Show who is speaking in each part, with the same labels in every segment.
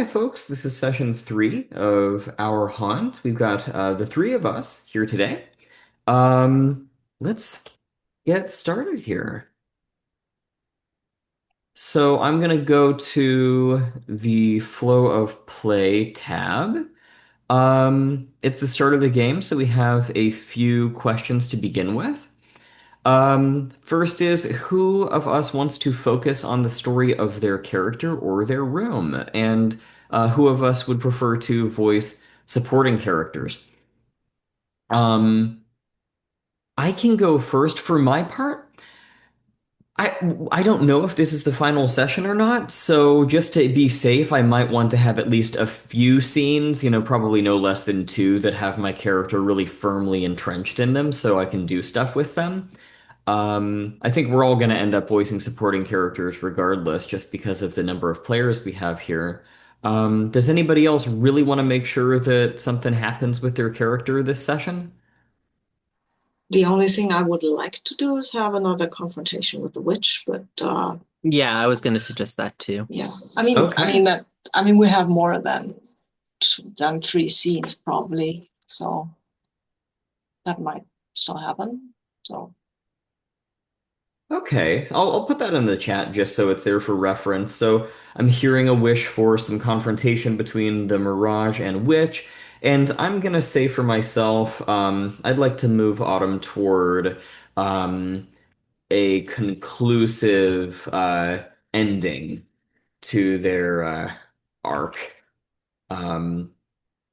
Speaker 1: Hi, folks. This is session three of our hunt. We've got the three of us here today. Let's get started here. So I'm going to go to the flow of play tab. It's the start of the game, so we have a few questions to begin with. First is who of us wants to focus on the story of their character or their room, and who of us would prefer to voice supporting characters? Um, I can go first for my part. I I don't know if this is the final session or not, so just to be safe, I might want to have at least a few scenes, probably no less than two that have my character really firmly entrenched in them so I can do stuff with them. I think we're all going to end up voicing supporting characters regardless, just because of the number of players we have here. Does anybody else really want to make sure that something happens with their character this session?
Speaker 2: The only thing I would like to do is have another confrontation with the witch, but
Speaker 3: Yeah, I was going to suggest that too.
Speaker 2: yeah, I mean
Speaker 1: Okay.
Speaker 2: that I mean we have more than three scenes probably, so that might still happen. So
Speaker 1: Okay, I'll put that in the chat just so it's there for reference. So I'm hearing a wish for some confrontation between the Mirage and Witch, and I'm gonna say for myself, I'd like to move Autumn toward um, a conclusive ending to their arc. Um,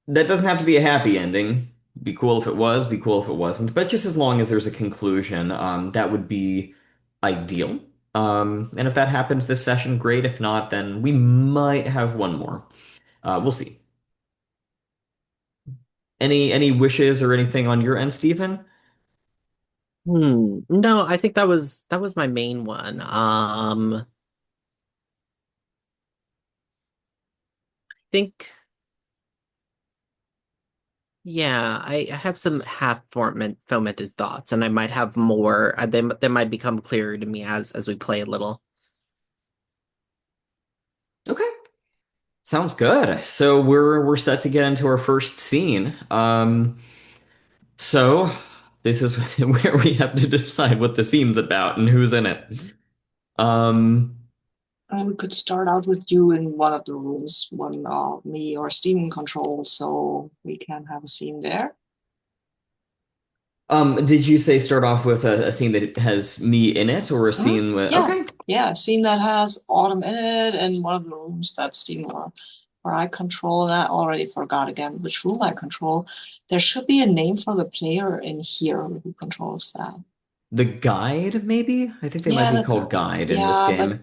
Speaker 1: that doesn't have to be a happy ending. Be cool if it was, be cool if it wasn't, but just as long as there's a conclusion, that would be ideal. And if that happens this session, great. If not, then we might have one more. We'll see. Any wishes or anything on your end, Stephen?
Speaker 3: No, I think that was my main one. I think yeah, I have some half fomented thoughts, and I might have more. They might become clearer to me as we play a little.
Speaker 1: Okay, sounds good. So we're set to get into our first scene. So this is where we have to decide what the scene's about and who's in it. Um,
Speaker 2: and we could start out with you in one of the rooms, one me or Steven controls, so we can have a scene there.
Speaker 1: did you say start off with a scene that has me in it or a
Speaker 2: Mhm.
Speaker 1: scene with,
Speaker 2: Yeah,
Speaker 1: okay.
Speaker 2: yeah, a scene that has Autumn in it, and one of the rooms that Steven or I control. I already forgot again which room I control. There should be a name for the player in here who controls that.
Speaker 1: The guide, maybe? I think they might
Speaker 2: Yeah,
Speaker 1: be called guide in this
Speaker 2: yeah,
Speaker 1: game.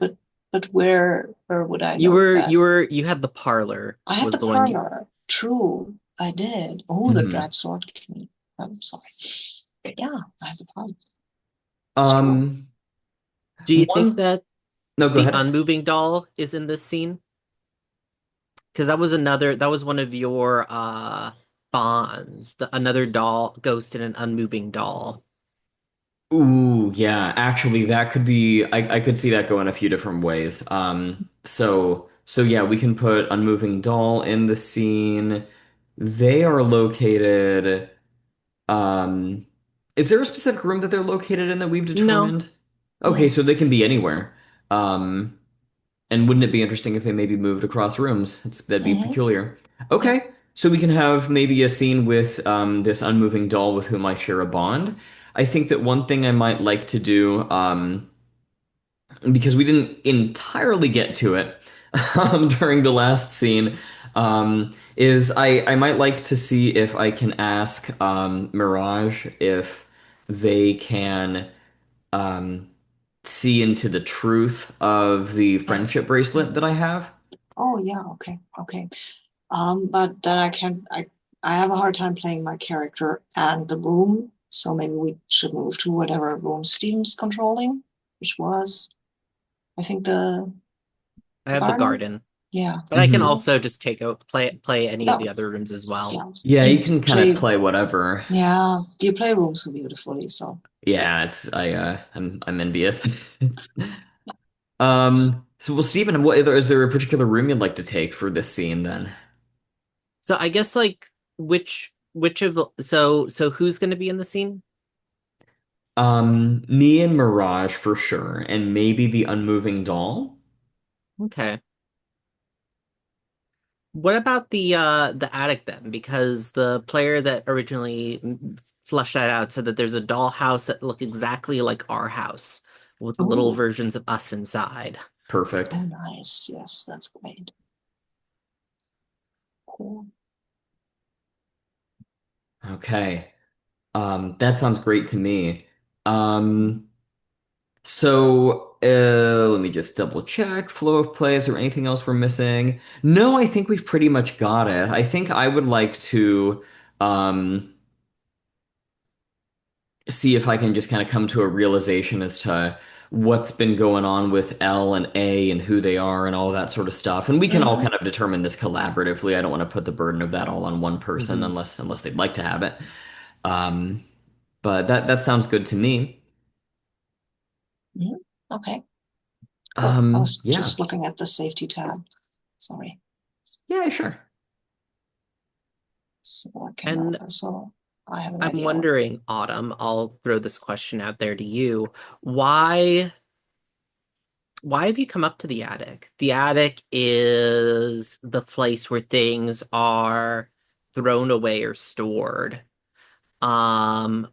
Speaker 2: but where would I know that?
Speaker 3: You had the parlor
Speaker 2: I had
Speaker 3: was
Speaker 2: the
Speaker 3: the one you.
Speaker 2: parlor. True, I did. Oh, the
Speaker 1: Hmm.
Speaker 2: Dread Sword King. I'm sorry. Yeah, I have the parlor. So,
Speaker 1: Um,
Speaker 3: Do you think
Speaker 1: one,
Speaker 3: that
Speaker 1: no, go
Speaker 3: the
Speaker 1: ahead.
Speaker 3: unmoving doll is in this scene? Because that was one of your bonds. Another doll, ghost and an unmoving doll.
Speaker 1: Ooh, yeah, actually that could be I could see that going a few different ways. So yeah, we can put Unmoving Doll in the scene. They are located. Um, is there a specific room that they're located in that we've
Speaker 3: No,
Speaker 1: determined? Okay,
Speaker 2: no.
Speaker 1: so they can be anywhere. Um, and wouldn't it be interesting if they maybe moved across rooms? That'd be
Speaker 2: Mm-hmm.
Speaker 1: peculiar.
Speaker 2: Yeah.
Speaker 1: Okay, so we can have maybe a scene with this unmoving doll with whom I share a bond. I think that one thing I might like to do, because we didn't entirely get to it during the last scene, is I might like to see if I can ask Mirage if they can um, see into the truth of the friendship bracelet that I have.
Speaker 2: Oh, yeah. Okay. Okay. But then I have a hard time playing my character and the room, so maybe we should move to whatever room Steam's controlling, which was, I think,
Speaker 3: I
Speaker 2: the
Speaker 3: have the
Speaker 2: garden.
Speaker 3: garden,
Speaker 2: Yeah.
Speaker 3: but I can
Speaker 1: Hmm.
Speaker 3: also just take out play any of
Speaker 2: No.
Speaker 3: the other rooms as well.
Speaker 2: Yeah.
Speaker 1: Yeah, you
Speaker 2: You
Speaker 1: can kind of
Speaker 2: play.
Speaker 1: play whatever.
Speaker 2: Yeah. You play rooms so beautifully. So yeah.
Speaker 1: Yeah, I'm envious. So, well, Stephen, what is there a particular room you'd like to take for this scene then?
Speaker 3: So I guess like which of so who's going to be in the scene?
Speaker 1: Me and Mirage for sure, and maybe the unmoving doll.
Speaker 3: Okay. What about the attic then? Because the player that originally flushed that out said that there's a dollhouse that look exactly like our house with little
Speaker 2: Oh,
Speaker 3: versions of us inside.
Speaker 1: Perfect.
Speaker 2: oh, nice. Yes, that's great. Cool.
Speaker 1: Okay. That sounds great to me. Um, let me just double check flow of plays or anything else we're missing. No, I think we've pretty much got it. I think I would like to um see if I can just kind of come to a realization as to what's been going on with L and A and who they are and all that sort of stuff. And we can all
Speaker 2: Hmm.
Speaker 1: kind of determine this collaboratively. I don't want to put the burden of that all on one person
Speaker 3: Hmm.
Speaker 1: unless they'd like to have it. Um, but that sounds good to me.
Speaker 2: Hmm. Okay, cool. I was
Speaker 1: Yeah.
Speaker 2: just looking at the safety tab. Sorry.
Speaker 1: Yeah, sure.
Speaker 2: So I can,
Speaker 3: And
Speaker 2: so I have an
Speaker 3: I'm
Speaker 2: idea what.
Speaker 3: wondering, Autumn, I'll throw this question out there to you. Why why have you come up to the attic? The attic is the place where things are thrown away or stored. Um,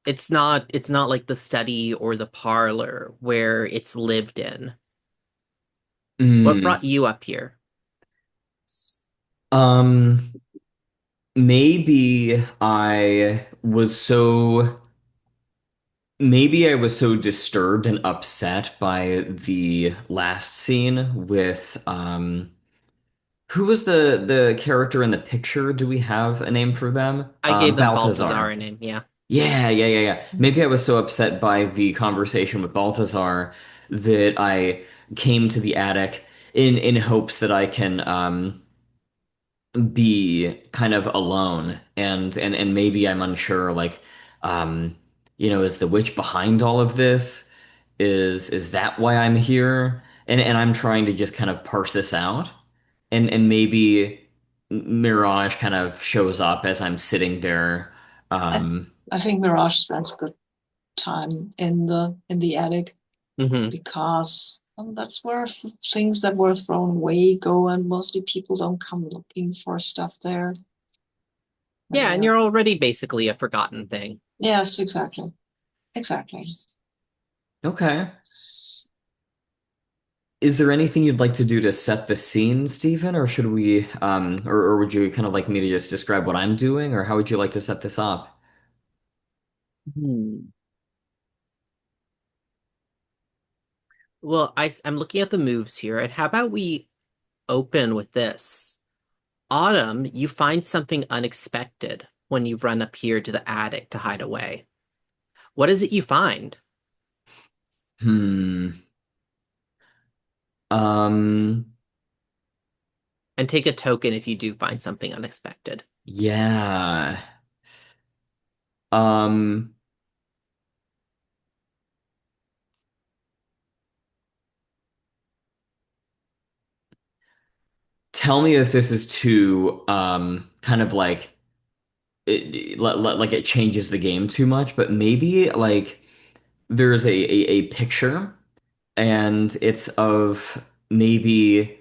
Speaker 3: it's not like the study or the parlor where it's lived in. What
Speaker 1: Mm,
Speaker 3: brought you up here?
Speaker 1: um, maybe maybe I was so disturbed and upset by the last scene with who was the character in the picture? Do we have a name for them?
Speaker 3: I gave them Balthazar
Speaker 1: Balthazar.
Speaker 3: a name, yeah.
Speaker 1: Yeah. Maybe I was so upset by the conversation with Balthazar that I came to the attic in hopes that I can be kind of alone and maybe I'm unsure like um is the witch behind all of this? Is that why I'm here? And I'm trying to just kind of parse this out. And maybe Mirage kind of shows up as I'm sitting there.
Speaker 2: I,
Speaker 1: Um
Speaker 2: I think Mirage spends good time in the attic
Speaker 3: Hmm.
Speaker 2: because that's where things that were thrown away go, and mostly people don't come looking for stuff there. And
Speaker 3: Yeah, and
Speaker 2: they're
Speaker 3: you're already basically a forgotten thing.
Speaker 2: yes, exactly, exactly.
Speaker 1: okay. Is there anything you'd like to do to set the scene, Stephen, or should we or would you kind of like me to just describe what I'm doing, or how would you like to set this up?
Speaker 3: Hmm. Well, I'm looking at the moves here, and how about we open with this? Autumn, you find something unexpected when you run up here to the attic to hide away. What is it you find?
Speaker 1: Hmm. Um,
Speaker 3: And take a token if you do find something unexpected.
Speaker 1: yeah. Um, Tell me if this is too kind of like like it changes the game too much, but maybe like there's a picture and it's of maybe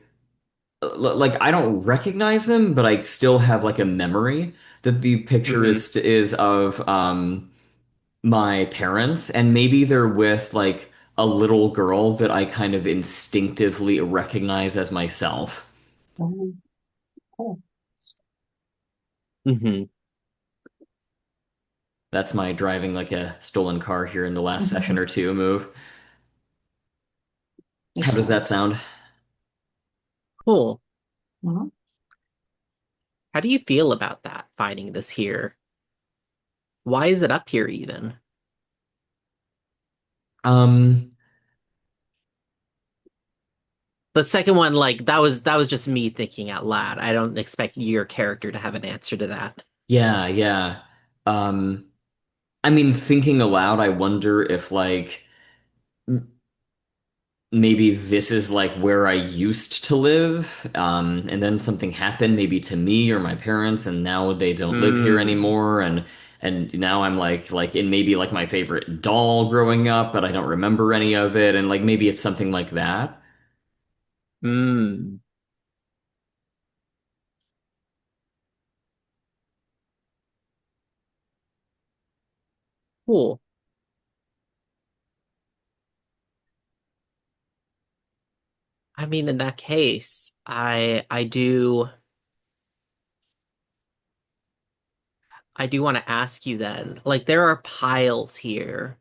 Speaker 1: like I don't recognize them, but I still have like a memory that the picture
Speaker 3: Hmm.
Speaker 1: is of my parents, and maybe they're with like a little girl that I kind of instinctively recognize as myself.
Speaker 2: Oh, cool.
Speaker 3: Hmm.
Speaker 1: That's my driving like a stolen car here in the last session or two move. How
Speaker 2: Makes
Speaker 1: does that
Speaker 2: sense.
Speaker 1: sound?
Speaker 3: Cool.
Speaker 2: Mhm.
Speaker 3: How do you feel about that, finding this here? Why is it up here even?
Speaker 1: Um,
Speaker 3: The second one, like that was just me thinking out loud. I don't expect your character to have an answer to that.
Speaker 1: yeah. Um, I mean, thinking aloud, I wonder if like maybe this is like where I used to live, and then something happened maybe to me or my parents, and now they don't live here
Speaker 3: Hmm.
Speaker 1: anymore, and now I'm like in maybe like my favorite doll growing up, but I don't remember any of it, and like maybe it's something like that.
Speaker 3: Hmm. Cool. I mean, in that case, I do want to ask you then, like there are piles here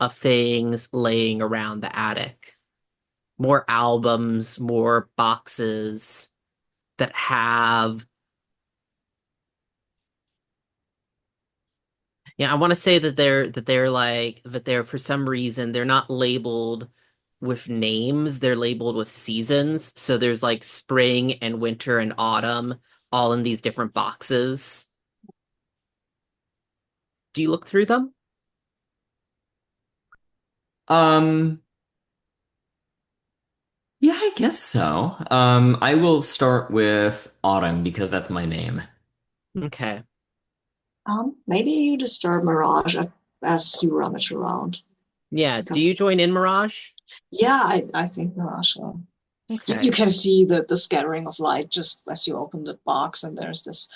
Speaker 3: of things laying around the attic. More albums, more boxes that have, yeah, I want to say that they're for some reason they're not labeled with names, they're labeled with seasons. So there's like spring and winter and autumn all in these different boxes. Do you look through them?
Speaker 1: Um, yeah, I guess so. I will start with Autumn because that's my name.
Speaker 3: Okay.
Speaker 2: Maybe you disturb Mirage as you rummage around
Speaker 3: Yeah, do you
Speaker 2: because
Speaker 3: join in Mirage?
Speaker 2: yeah, I think Mirage. You
Speaker 3: Okay.
Speaker 2: can see the scattering of light just as you open the box, and there's this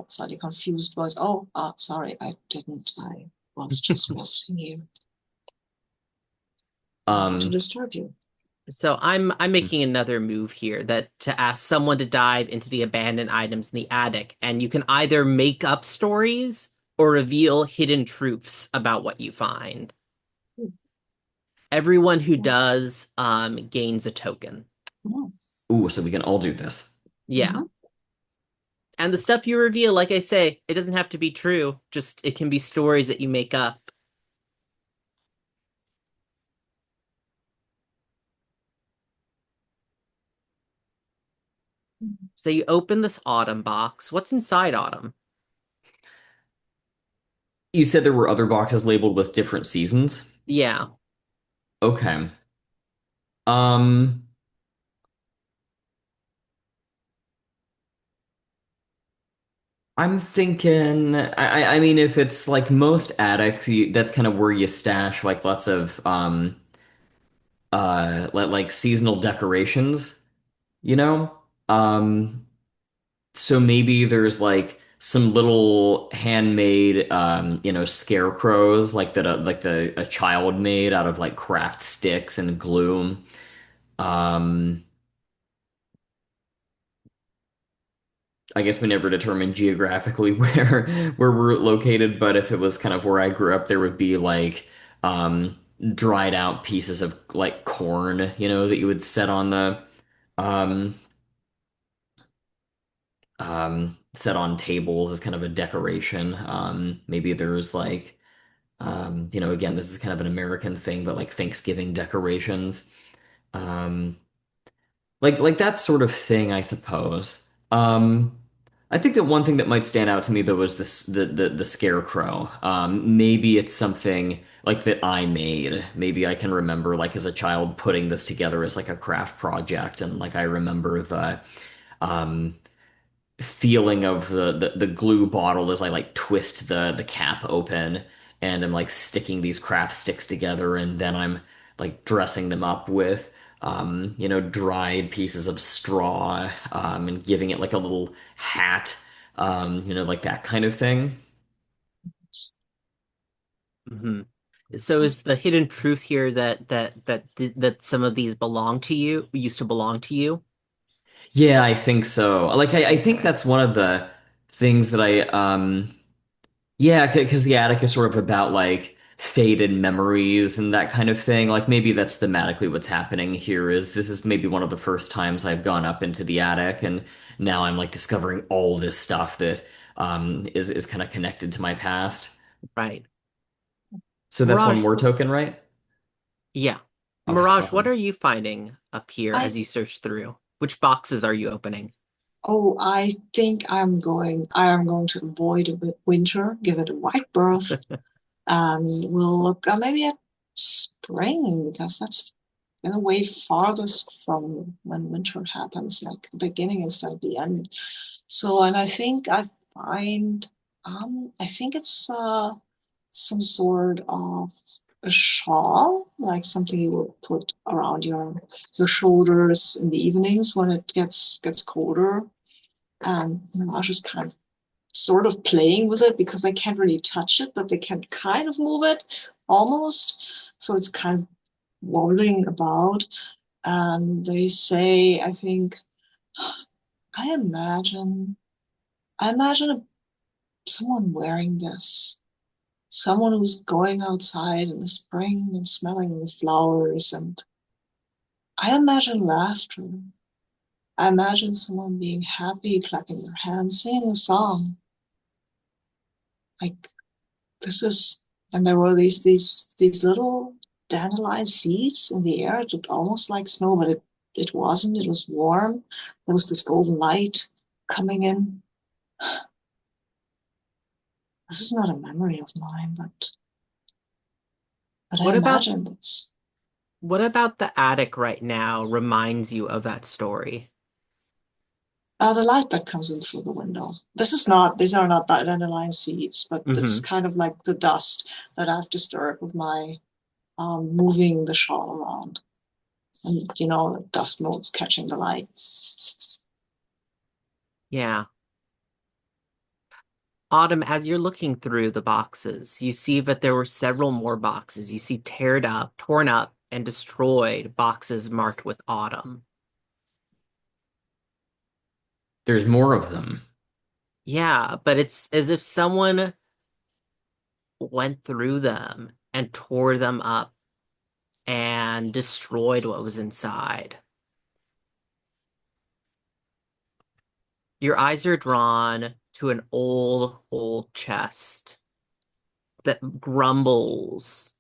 Speaker 2: slightly confused voice. Oh, sorry, I didn't. I was just resting you. Didn't want to
Speaker 1: Um,
Speaker 2: disturb you.
Speaker 3: So I'm making another move here that to ask someone to dive into the abandoned items in the attic, and you can either make up stories or reveal hidden truths about what you find. Everyone who does gains a token.
Speaker 1: ooh, so we can all do this.
Speaker 3: Yeah.
Speaker 2: Mm-hmm.
Speaker 3: And the stuff you reveal, like I say, it doesn't have to be true. Just it can be stories that you make up. So you open this autumn box. What's inside autumn?
Speaker 1: You said there were other boxes labeled with different seasons.
Speaker 3: Yeah.
Speaker 1: Okay. Um, I'm thinking. I mean, if it's like most attics, that's kind of where you stash like lots of like seasonal decorations. You know. So maybe there's like some little handmade scarecrows like that like the a child made out of like craft sticks and glue. Um, I guess we never determined geographically where we're located, but if it was kind of where I grew up, there would be like dried out pieces of like corn, that you would set on the um set on tables as kind of a decoration. Maybe there's like again, this is kind of an American thing, but like Thanksgiving decorations. Um, like that sort of thing, I suppose. I think that one thing that might stand out to me though was this the scarecrow. Maybe it's something like that I made. Maybe I can remember like as a child putting this together as like a craft project, and like I remember the um feeling of the glue bottle as I like twist the cap open and I'm like sticking these craft sticks together, and then I'm like dressing them up with dried pieces of straw, and giving it like a little hat, like that kind of thing.
Speaker 3: Hmm. So is the hidden truth here that some of these belong to you, used to belong to you?
Speaker 1: Yeah, I think so. Like I think
Speaker 3: Okay.
Speaker 1: that's one of the things that I yeah, because the attic is sort of about like faded memories and that kind of thing. Like maybe that's thematically what's happening here is this is maybe one of the first times I've gone up into the attic, and now I'm like discovering all this stuff that is kind of connected to my past.
Speaker 3: Right.
Speaker 1: So that's one
Speaker 3: Mirage,
Speaker 1: more token, right?
Speaker 3: yeah.
Speaker 1: Okay,
Speaker 3: Mirage, what
Speaker 1: awesome.
Speaker 3: are you finding up here
Speaker 2: I
Speaker 3: as you search through? Which boxes are you opening?
Speaker 2: I think I am going to avoid winter, give it a wide berth, and we'll look maybe at spring because that's in a way farthest from when winter happens. Like the beginning instead of the end. So, and I think I think it's some sort of a shawl, like something you would put around your shoulders in the evenings when it gets colder. And Mirage is kind of sort of playing with it because they can't really touch it, but they can kind of move it almost. So it's kind of wobbling about. And they say, I think, I imagine, I imagine someone wearing this, someone who's going outside in the spring and smelling the flowers. And I imagine laughter. I imagine someone being happy, clapping their hands, singing a song. Like this is, and there were these little dandelion seeds in the air. It looked almost like snow, but it wasn't. It was warm. There was this golden light coming in. This is not a memory of mine, but I
Speaker 3: What about
Speaker 2: imagined this.
Speaker 3: what about the attic right now reminds you of that story?
Speaker 2: The light that comes in through the window. These are not dandelion seeds, but it's
Speaker 3: Hmm.
Speaker 2: kind of like the dust that I've disturbed with my moving the shawl around. And, dust motes catching the light.
Speaker 3: Yeah. Autumn, as you're looking through the boxes, you see that there were several more boxes. You see torn up, and destroyed boxes marked with autumn.
Speaker 1: There's more of them.
Speaker 3: Yeah, but it's as if someone went through them and tore them up and destroyed what was inside. Your eyes are drawn to an old, old chest that grumbles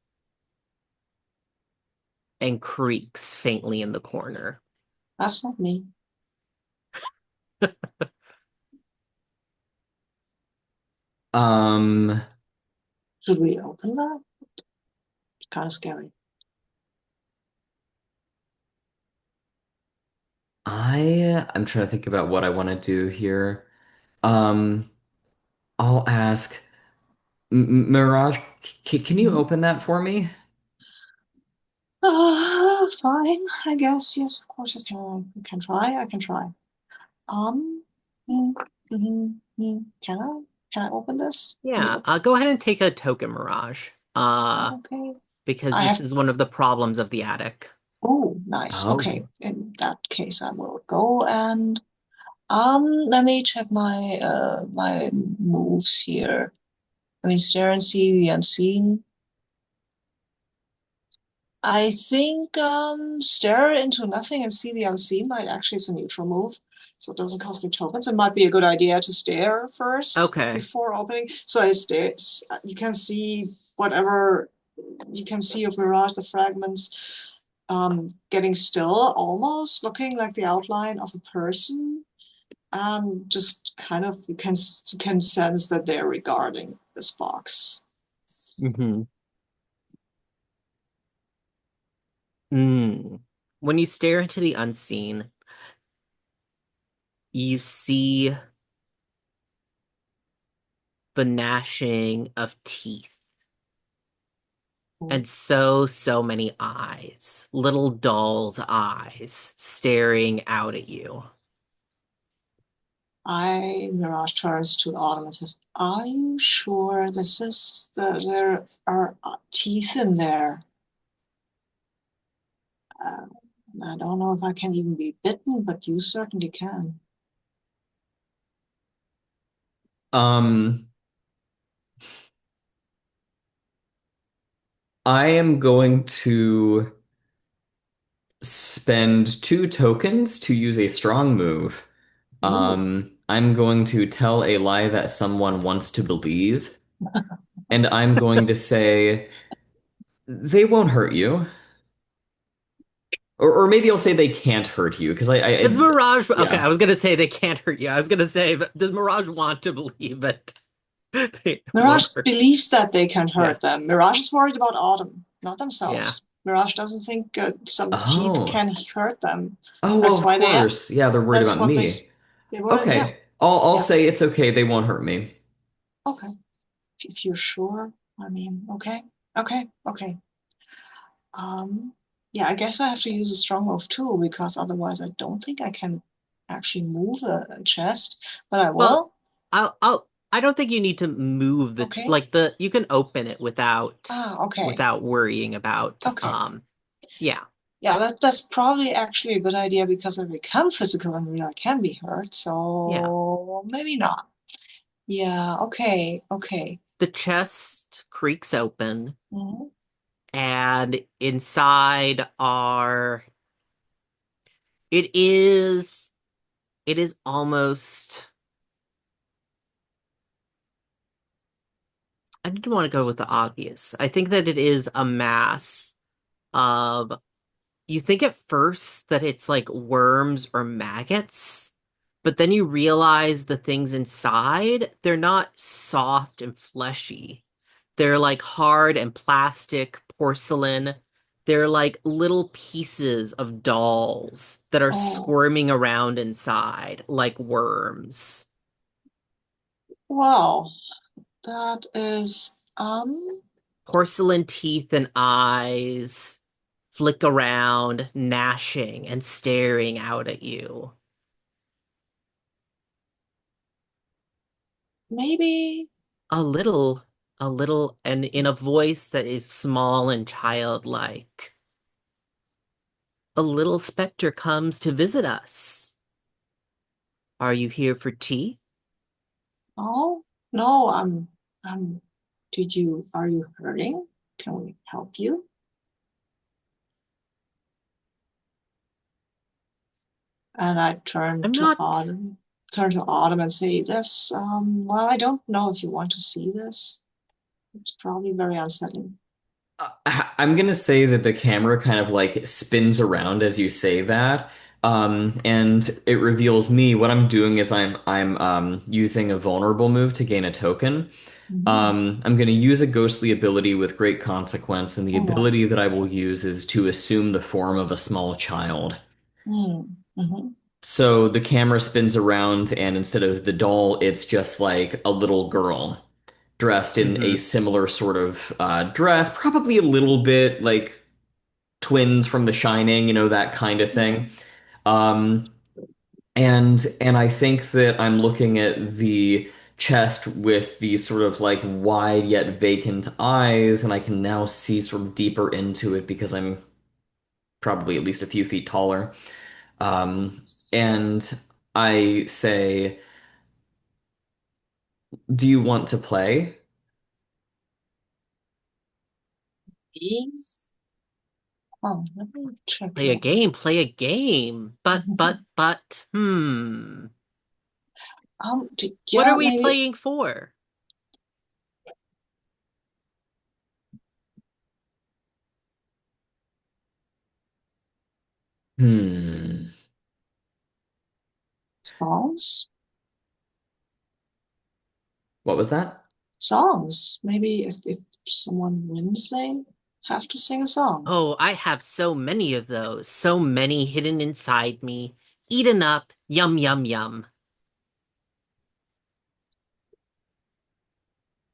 Speaker 3: and creaks faintly in the corner.
Speaker 2: That's not me.
Speaker 1: Um,
Speaker 2: Should we open that? It's kind of scary.
Speaker 1: I'm trying to think about what I want to do here. Um, I'll ask Mirage, can you
Speaker 2: Mhm.
Speaker 1: open that for me?
Speaker 2: Fine, I guess. Yes, of course I can try. I can try. Um, mm, Can I open this? Can you
Speaker 3: Yeah,
Speaker 2: open?
Speaker 3: go ahead and take a token, Mirage.
Speaker 2: Okay.
Speaker 3: Because
Speaker 2: I
Speaker 3: this
Speaker 2: have.
Speaker 3: is one of the problems of the attic.
Speaker 2: Oh, nice.
Speaker 1: Oh,
Speaker 2: Okay. In that case, I will go and let me check my moves here. I mean, stare and see the unseen. I think stare into nothing and see the unseen might actually it's a neutral move, so it doesn't cost me tokens. It might be a good idea to stare first
Speaker 3: Okay.
Speaker 2: before opening. So I stare. You can see whatever you can see of Mirage, the fragments getting still, almost looking like the outline of a person. Just kind of you can sense that they're regarding this box.
Speaker 3: Hmm. Mm. When you stare into the unseen, you see the gnashing of teeth and so many eyes, little doll's eyes staring out at you.
Speaker 2: Mirage turns to Autumn and says, "Are you sure there are teeth in there? Uh, I don't know if I can even be bitten, but you certainly can."
Speaker 1: um, I am going to spend 2 tokens to use a strong move.
Speaker 2: Ooh,
Speaker 1: I'm going to tell a lie that someone wants to believe, and I'm going to say they won't hurt you. Or maybe I'll say they can't hurt you because
Speaker 3: Does Mirage, okay,
Speaker 1: yeah.
Speaker 3: I was gonna say they can't hurt you. I was gonna say, but does Mirage want to believe that they won't
Speaker 2: Mirage
Speaker 3: hurt?
Speaker 2: believes that they can
Speaker 3: Yeah,
Speaker 2: hurt them. Mirage is worried about Autumn, not
Speaker 3: yeah.
Speaker 2: themselves. Mirage doesn't think some teeth
Speaker 1: Oh.
Speaker 2: can hurt them.
Speaker 1: Oh,
Speaker 2: That's
Speaker 1: of
Speaker 2: why
Speaker 1: course. Yeah, they're worried
Speaker 2: that's
Speaker 1: about
Speaker 2: what
Speaker 1: me.
Speaker 2: they were, yeah,
Speaker 1: Okay. I'll
Speaker 2: yeah.
Speaker 1: say it's okay. They won't hurt me.
Speaker 2: Okay. If you're sure, I mean, okay, okay. Um, yeah, I guess I have to use a strong move too, because otherwise I don't think I can actually move a chest, but I
Speaker 3: Well,
Speaker 2: will.
Speaker 3: I don't think you need to move
Speaker 2: Okay.
Speaker 3: like you can open it
Speaker 2: Okay.
Speaker 3: without worrying about,
Speaker 2: Okay.
Speaker 3: yeah,
Speaker 2: Yeah, that's probably actually a good idea because if I become physical and real, I can be hurt.
Speaker 3: yeah.
Speaker 2: So maybe not. Yeah, okay, okay.
Speaker 3: The chest creaks open,
Speaker 2: Mhm.
Speaker 3: and inside it is, it is almost, I didn't want to go with the obvious. I think that it is a mass of, you think at first that it's like worms or maggots, but then you realize the things inside, they're not soft and fleshy. They're like hard and plastic porcelain. They're like little pieces of dolls that are
Speaker 2: Oh,
Speaker 3: squirming around inside like worms.
Speaker 2: wow. That is,
Speaker 3: Porcelain teeth and eyes flick around, gnashing and staring out at you.
Speaker 2: maybe,
Speaker 3: A little, a little, and in a voice that is small and childlike. A little specter comes to visit us. Are you here for tea?
Speaker 2: oh, no, I'm, are you hurting? Can we help you? And I
Speaker 3: I'm not.
Speaker 2: turn to Autumn and say this, well, I don't know if you want to see this. It's probably very unsettling.
Speaker 1: I'm gonna say that the camera kind of like spins around as you say that. And it reveals me. What I'm doing is I'm using a vulnerable move to gain a token.
Speaker 2: Mhm.
Speaker 1: I'm gonna use a ghostly ability with great consequence, and the
Speaker 2: Oh,
Speaker 1: ability that I will use is to assume the form of a small child.
Speaker 2: mhm.
Speaker 1: So the camera spins around, and instead of the doll, it's just like a little girl dressed in a
Speaker 3: Hmm.
Speaker 1: similar sort of dress, probably a little bit like twins from The Shining, that kind of
Speaker 2: Yeah.
Speaker 1: thing. Um, and I think that I'm looking at the chest with these sort of like wide yet vacant eyes, and I can now see sort of deeper into it because I'm probably at least a few feet taller. And I say, "Do you want to play?"
Speaker 2: Bees? Oh, let me check
Speaker 3: Play a
Speaker 2: your.
Speaker 3: game, play a game. But, what are
Speaker 2: Yeah,
Speaker 3: we
Speaker 2: maybe.
Speaker 3: playing for?
Speaker 1: Hmm.
Speaker 2: Songs?
Speaker 1: What was that?
Speaker 2: Songs. Maybe if someone wins, they have to sing a song.
Speaker 3: Oh, I have so many of those, so many hidden inside me, eaten up, yum, yum, yum.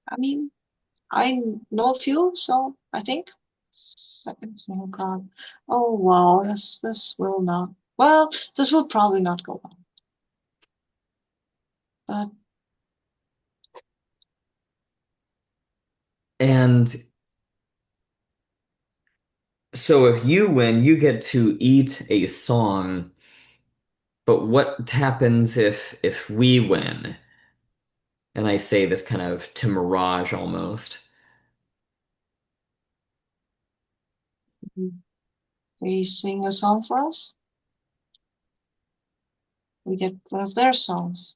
Speaker 2: I mean, I know a few, so I think. Second, oh God. Oh wow, this will not. Well, this will probably not go well. But
Speaker 1: And so if you win, you get to eat a song, but what happens if we win? And I say this kind of to Mirage almost.
Speaker 2: they sing a song for us. We get one of their songs.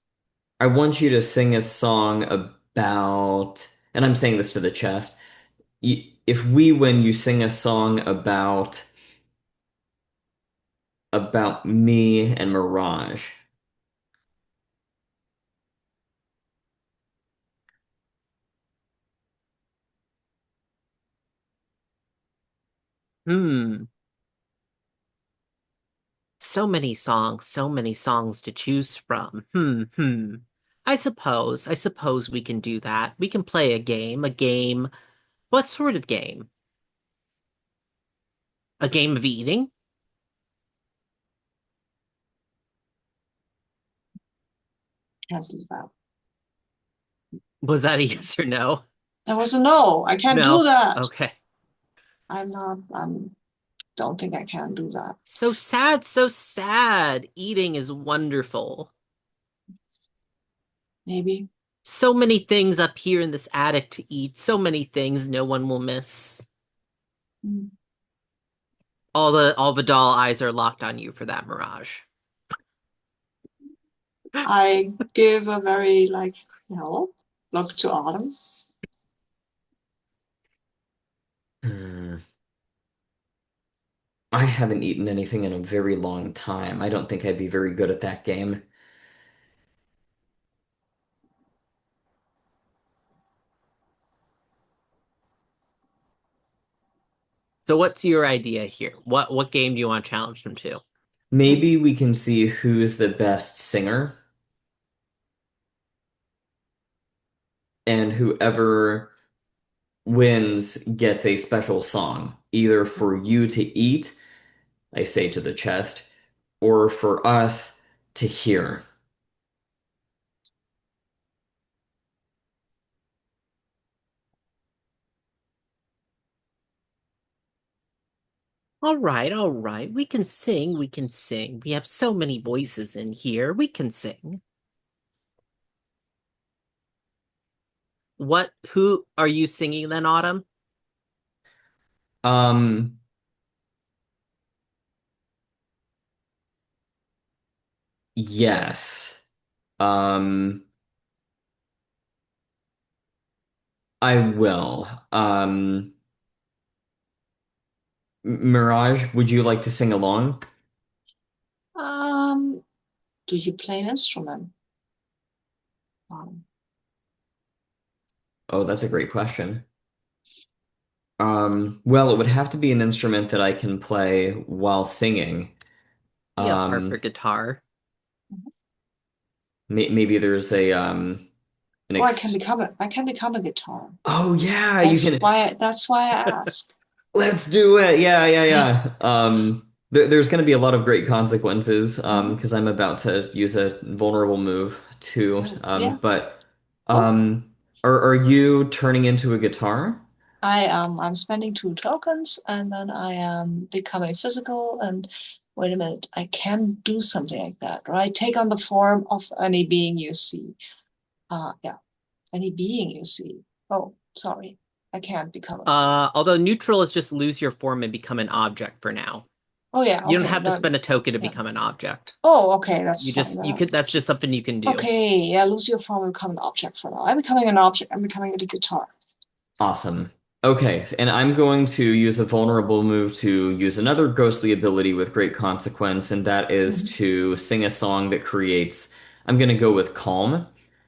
Speaker 1: I want you to sing a song about, and I'm saying this to the chest. If we win, you sing a song about me and Mirage.
Speaker 3: Hmm. So many songs to choose from. I suppose we can do that. We can play a game. A game. What sort of game? A game of eating?
Speaker 2: Can't do that.
Speaker 3: Was that a yes or no?
Speaker 2: That was a no. I can't do
Speaker 3: No.
Speaker 2: that.
Speaker 3: Okay.
Speaker 2: I'm not, don't think I can do that.
Speaker 3: So sad, so sad. Eating is wonderful.
Speaker 2: Maybe.
Speaker 3: So many things up here in this attic to eat. So many things no one will miss.
Speaker 2: Mm.
Speaker 3: All the doll eyes are locked on you for that Mirage.
Speaker 2: I give a very like, look to Autumn.
Speaker 1: Hmm. I haven't eaten anything in a very long time. I don't think I'd be very good at that game.
Speaker 3: So what's your idea here? What game do you want to challenge them to?
Speaker 1: Maybe we can see who's the best singer, and whoever wins gets a special song, either for you to eat, I say to the chest, or for us to hear.
Speaker 3: All right, all right. We can sing, we can sing. We have so many voices in here. We can sing. Who are you singing then, Autumn?
Speaker 1: Um, yes. Um, I will. Mirage, would you like to sing along?
Speaker 2: Um, do you play an instrument? Um,
Speaker 1: Oh, that's a great question. Well, it would have to be an instrument that I can play while singing.
Speaker 3: You have harp or
Speaker 1: Um,
Speaker 3: guitar.
Speaker 1: maybe there's a an
Speaker 2: or
Speaker 1: ex.
Speaker 2: I can become a guitar.
Speaker 1: Oh yeah, you can.
Speaker 2: That's why I ask.
Speaker 1: Let's do it. Yeah, yeah, yeah. There's going to be a lot lot of great consequences
Speaker 2: Mhm.
Speaker 1: because I'm about to use a vulnerable move too.
Speaker 2: Yeah,
Speaker 1: But
Speaker 2: cool.
Speaker 1: um, are you turning into a guitar?
Speaker 2: I'm spending 2 tokens and then I am becoming physical and wait a minute, I can do something like that, right? Take on the form of any being you see. Yeah, any being you see. Oh, sorry. I can't become a
Speaker 3: Although neutral is just lose your form and become an object for now.
Speaker 2: Oh yeah,
Speaker 3: You don't
Speaker 2: okay.
Speaker 3: have to
Speaker 2: Then
Speaker 3: spend a token to
Speaker 2: yeah.
Speaker 3: become an object.
Speaker 2: Oh, okay, that's fine.
Speaker 3: You could that's just something you can do.
Speaker 2: Okay, yeah, lose your form and become an object for now. I'm becoming an object. I'm becoming a guitar.
Speaker 1: Awesome. Okay, and I'm going to use a vulnerable move to use another ghostly ability with great consequence, and that is
Speaker 2: Mhm.
Speaker 1: to sing a song that creates. I'm going to go with calm.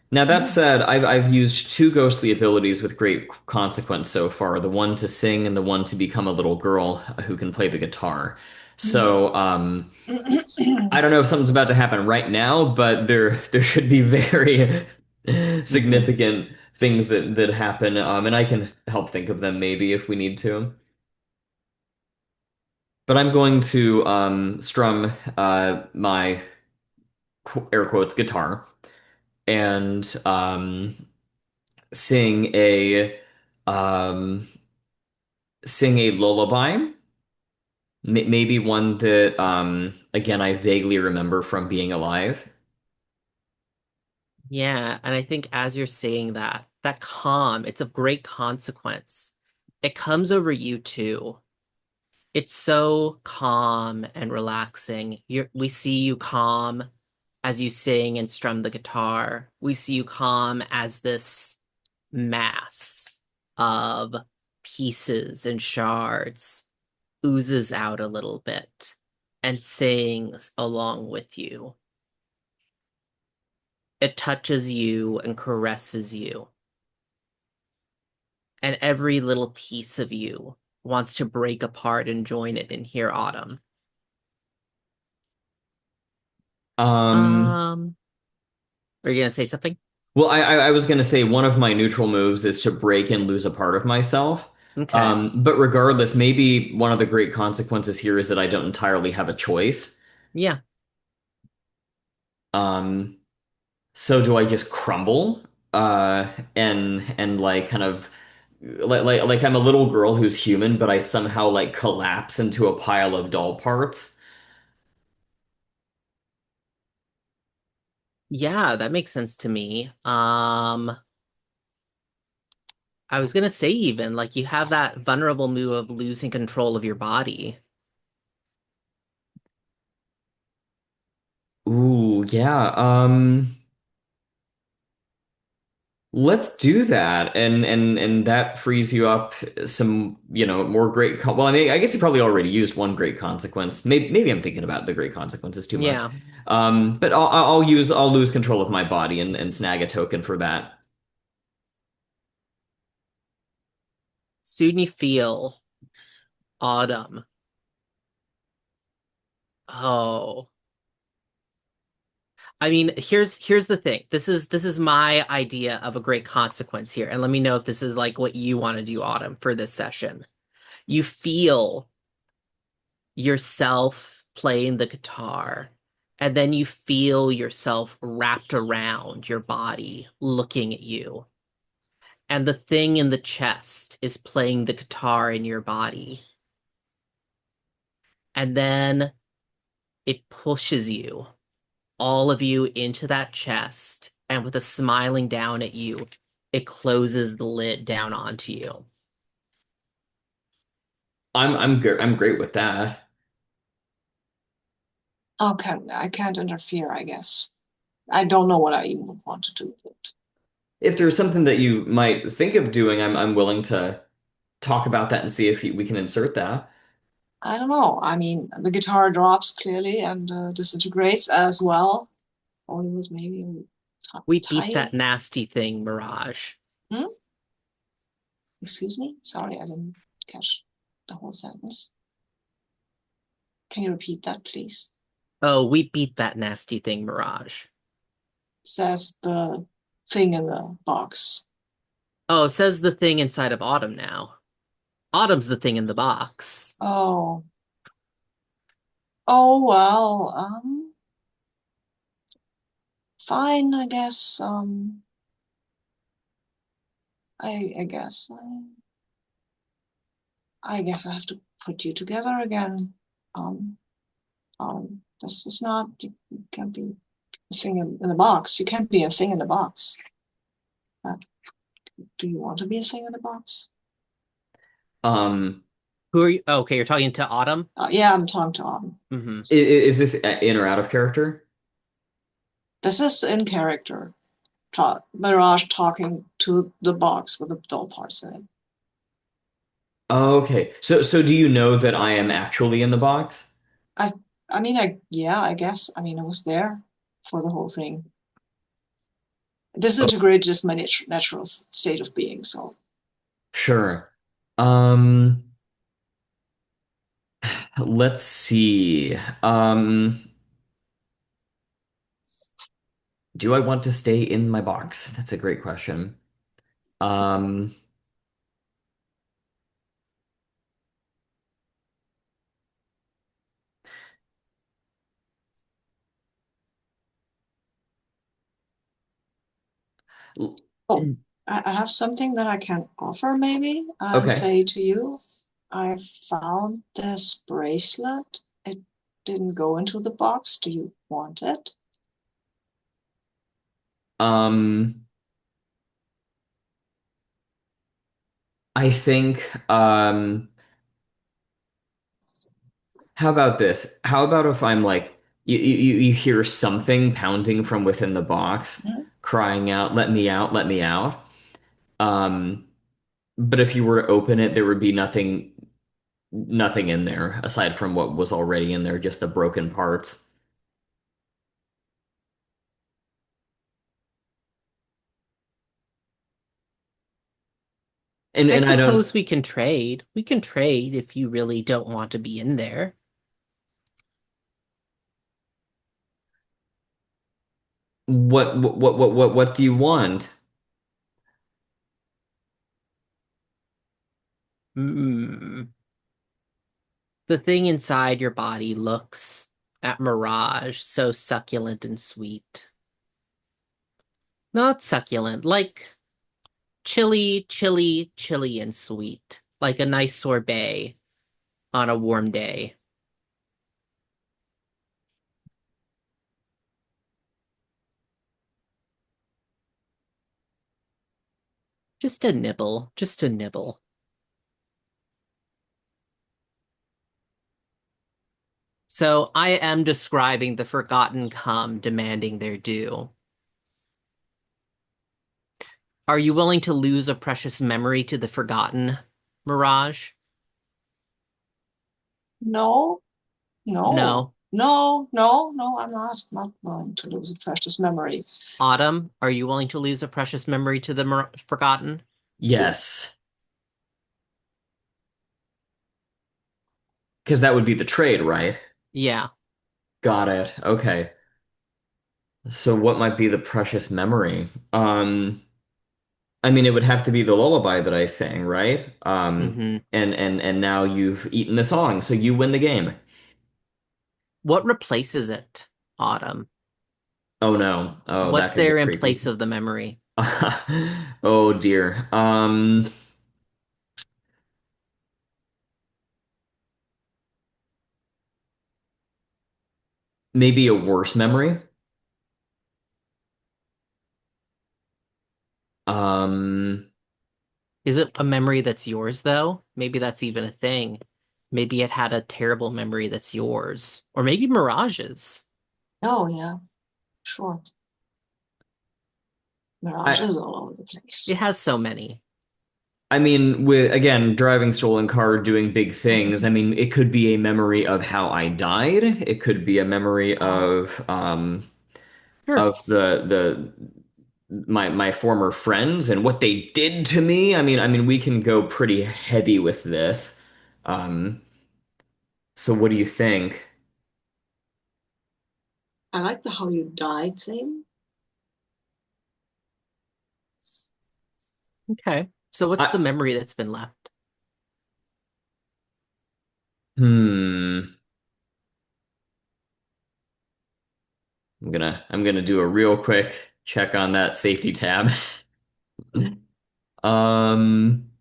Speaker 1: Now, that
Speaker 2: Mhm.
Speaker 1: said, I've used two ghostly abilities with great consequence so far, the one to sing and the one to become a little girl who can play the guitar.
Speaker 2: Mhm.
Speaker 1: So, I don't know if something's about to happen right now, but there should be very significant things that happen, and I can help think of them maybe if we need to. But I'm going to strum my air quotes guitar and sing a um, sing a lullaby. Maybe one that again I vaguely remember from being alive.
Speaker 3: Yeah, and I think as you're saying that, that calm, it's of great consequence. It comes over you too. It's so calm and relaxing. We see you calm as you sing and strum the guitar. We see you calm as this mass of pieces and shards oozes out a little bit and sings along with you. It touches you and caresses you and every little piece of you. wants to break apart and join it in here, Autumn?
Speaker 1: Um,
Speaker 3: Um, are you gonna say something?
Speaker 1: well, I was gonna say one of my neutral moves is to break and lose a part of myself.
Speaker 3: Okay.
Speaker 1: But regardless, maybe one of the great consequences here is that I don't entirely have a choice.
Speaker 3: Yeah.
Speaker 1: Um, so do I just crumble? And like kind of like I'm a little girl who's human, but I somehow like collapse into a pile of doll parts.
Speaker 3: Yeah, that makes sense to me. I was gonna say even like you have that vulnerable move of losing control of your body.
Speaker 1: Ooh, yeah. Let's do that, and that frees you up some, more well, I mean, I guess you probably already used one great consequence. Maybe I'm thinking about the great consequences too much.
Speaker 3: Yeah.
Speaker 1: But I'll lose control of my body and snag a token for that.
Speaker 3: Soon you feel autumn. Oh. I mean, here's the thing. This is my idea of a great consequence here. And let me know if this is like what you want to do, Autumn, for this session. You feel yourself playing the guitar, and then you feel yourself wrapped around your body, looking at you. And the thing in the chest is playing the guitar in your body. And then it pushes you, all of you, into that chest. And with a smiling down at you, it closes the lid down onto you.
Speaker 1: I'm good. I'm great with that.
Speaker 2: Okay, I can't interfere, I guess. I don't know what I even would want to do, but
Speaker 1: If there's something that you might think of doing, I'm willing to talk about that and see if we can insert that.
Speaker 2: I don't know. I mean, the guitar drops clearly and disintegrates as well. Only was maybe
Speaker 3: We beat that
Speaker 2: tiny.
Speaker 3: nasty thing, Mirage.
Speaker 2: Hmm? Excuse me? Sorry, I didn't catch the whole sentence. Can you repeat that, please?
Speaker 3: Oh, we beat that nasty thing, Mirage.
Speaker 2: Says the thing in the box.
Speaker 3: Oh, says the thing inside of Autumn now. Autumn's the thing in the box.
Speaker 2: Oh, oh well. Fine, I guess. I guess I guess I have to put you together again. Um, this is not. You can't be a thing in the box. You can't be a thing in the box. Uh, do you want to be a thing in the box?
Speaker 1: Um,
Speaker 3: Who are you? Oh, okay, you're talking to Autumn?
Speaker 2: Yeah, I'm talking to Autumn.
Speaker 3: Mm-hmm.
Speaker 1: is this in or out of character?
Speaker 2: This is in character. Mirage talking to the box with the doll parts in it.
Speaker 1: Oh, okay. So do you know that I am actually in the box?
Speaker 2: I, yeah, I guess. I mean, I was there for the whole thing.
Speaker 1: Oh,
Speaker 2: Disintegrate is my natural state of being. So,
Speaker 1: sure. Um, let's see. Do I want to stay in my box? That's a great question. Um, l-
Speaker 2: oh, I have something that I can offer maybe and
Speaker 1: okay.
Speaker 2: say to you. I found this bracelet. It didn't go into the box. Do you want it?
Speaker 1: Um, I think, how about this? How about if I'm like, you hear something pounding from within the box,
Speaker 2: Hmm?
Speaker 1: crying out, "Let me out, let me out." Um, but if you were to open it, there would be nothing in there aside from what was already in there, just the broken parts.
Speaker 3: I
Speaker 1: And I don't.
Speaker 3: suppose we can trade. We can trade if you really don't want to be in there.
Speaker 1: What do you want?
Speaker 3: Hmm. The thing inside your body looks at Mirage so succulent and sweet. Not succulent, like chilly, chilly, chilly and sweet. Like a nice sorbet on a warm day. Just a nibble, just a nibble. So I am describing the forgotten come demanding their due. Are you willing to lose a precious memory to the forgotten, Mirage?
Speaker 2: No, no,
Speaker 3: No.
Speaker 2: no, I'm not going to lose a precious memory.
Speaker 3: Autumn, are you willing to lose a precious memory to the forgotten?
Speaker 1: Yes, because that would be the trade, right?
Speaker 3: Yeah.
Speaker 1: Got it. Okay. So what might be the precious memory? I mean, it would have to be the lullaby that I sang, right?
Speaker 3: Hmm.
Speaker 1: And now you've eaten the song, so you win the game.
Speaker 3: What replaces it, Autumn?
Speaker 1: Oh no. Oh, that
Speaker 3: What's
Speaker 1: could
Speaker 3: there
Speaker 1: get
Speaker 3: in
Speaker 1: creepy.
Speaker 3: place of the memory?
Speaker 1: Oh dear. Maybe a worse memory. Um,
Speaker 3: Is it a memory that's yours, though? Maybe that's even a thing. Maybe it had a terrible memory that's yours. Or maybe Mirage's.
Speaker 2: Oh, yeah, sure. Mirage
Speaker 1: I
Speaker 2: is all over the place.
Speaker 3: It has so many.
Speaker 1: I mean, with again, driving stolen car, doing big things. I mean, it could be a memory of how I died. It could be a memory
Speaker 2: Oh,
Speaker 3: Sure.
Speaker 1: of the my former friends and what they did to me. I mean, we can go pretty heavy with this. Um, so what do you think?
Speaker 2: I like the how you died thing.
Speaker 3: Okay. So what's the
Speaker 1: I
Speaker 3: memory that's been left?
Speaker 1: hmm. I'm gonna do a real quick check on that safety tab. Um,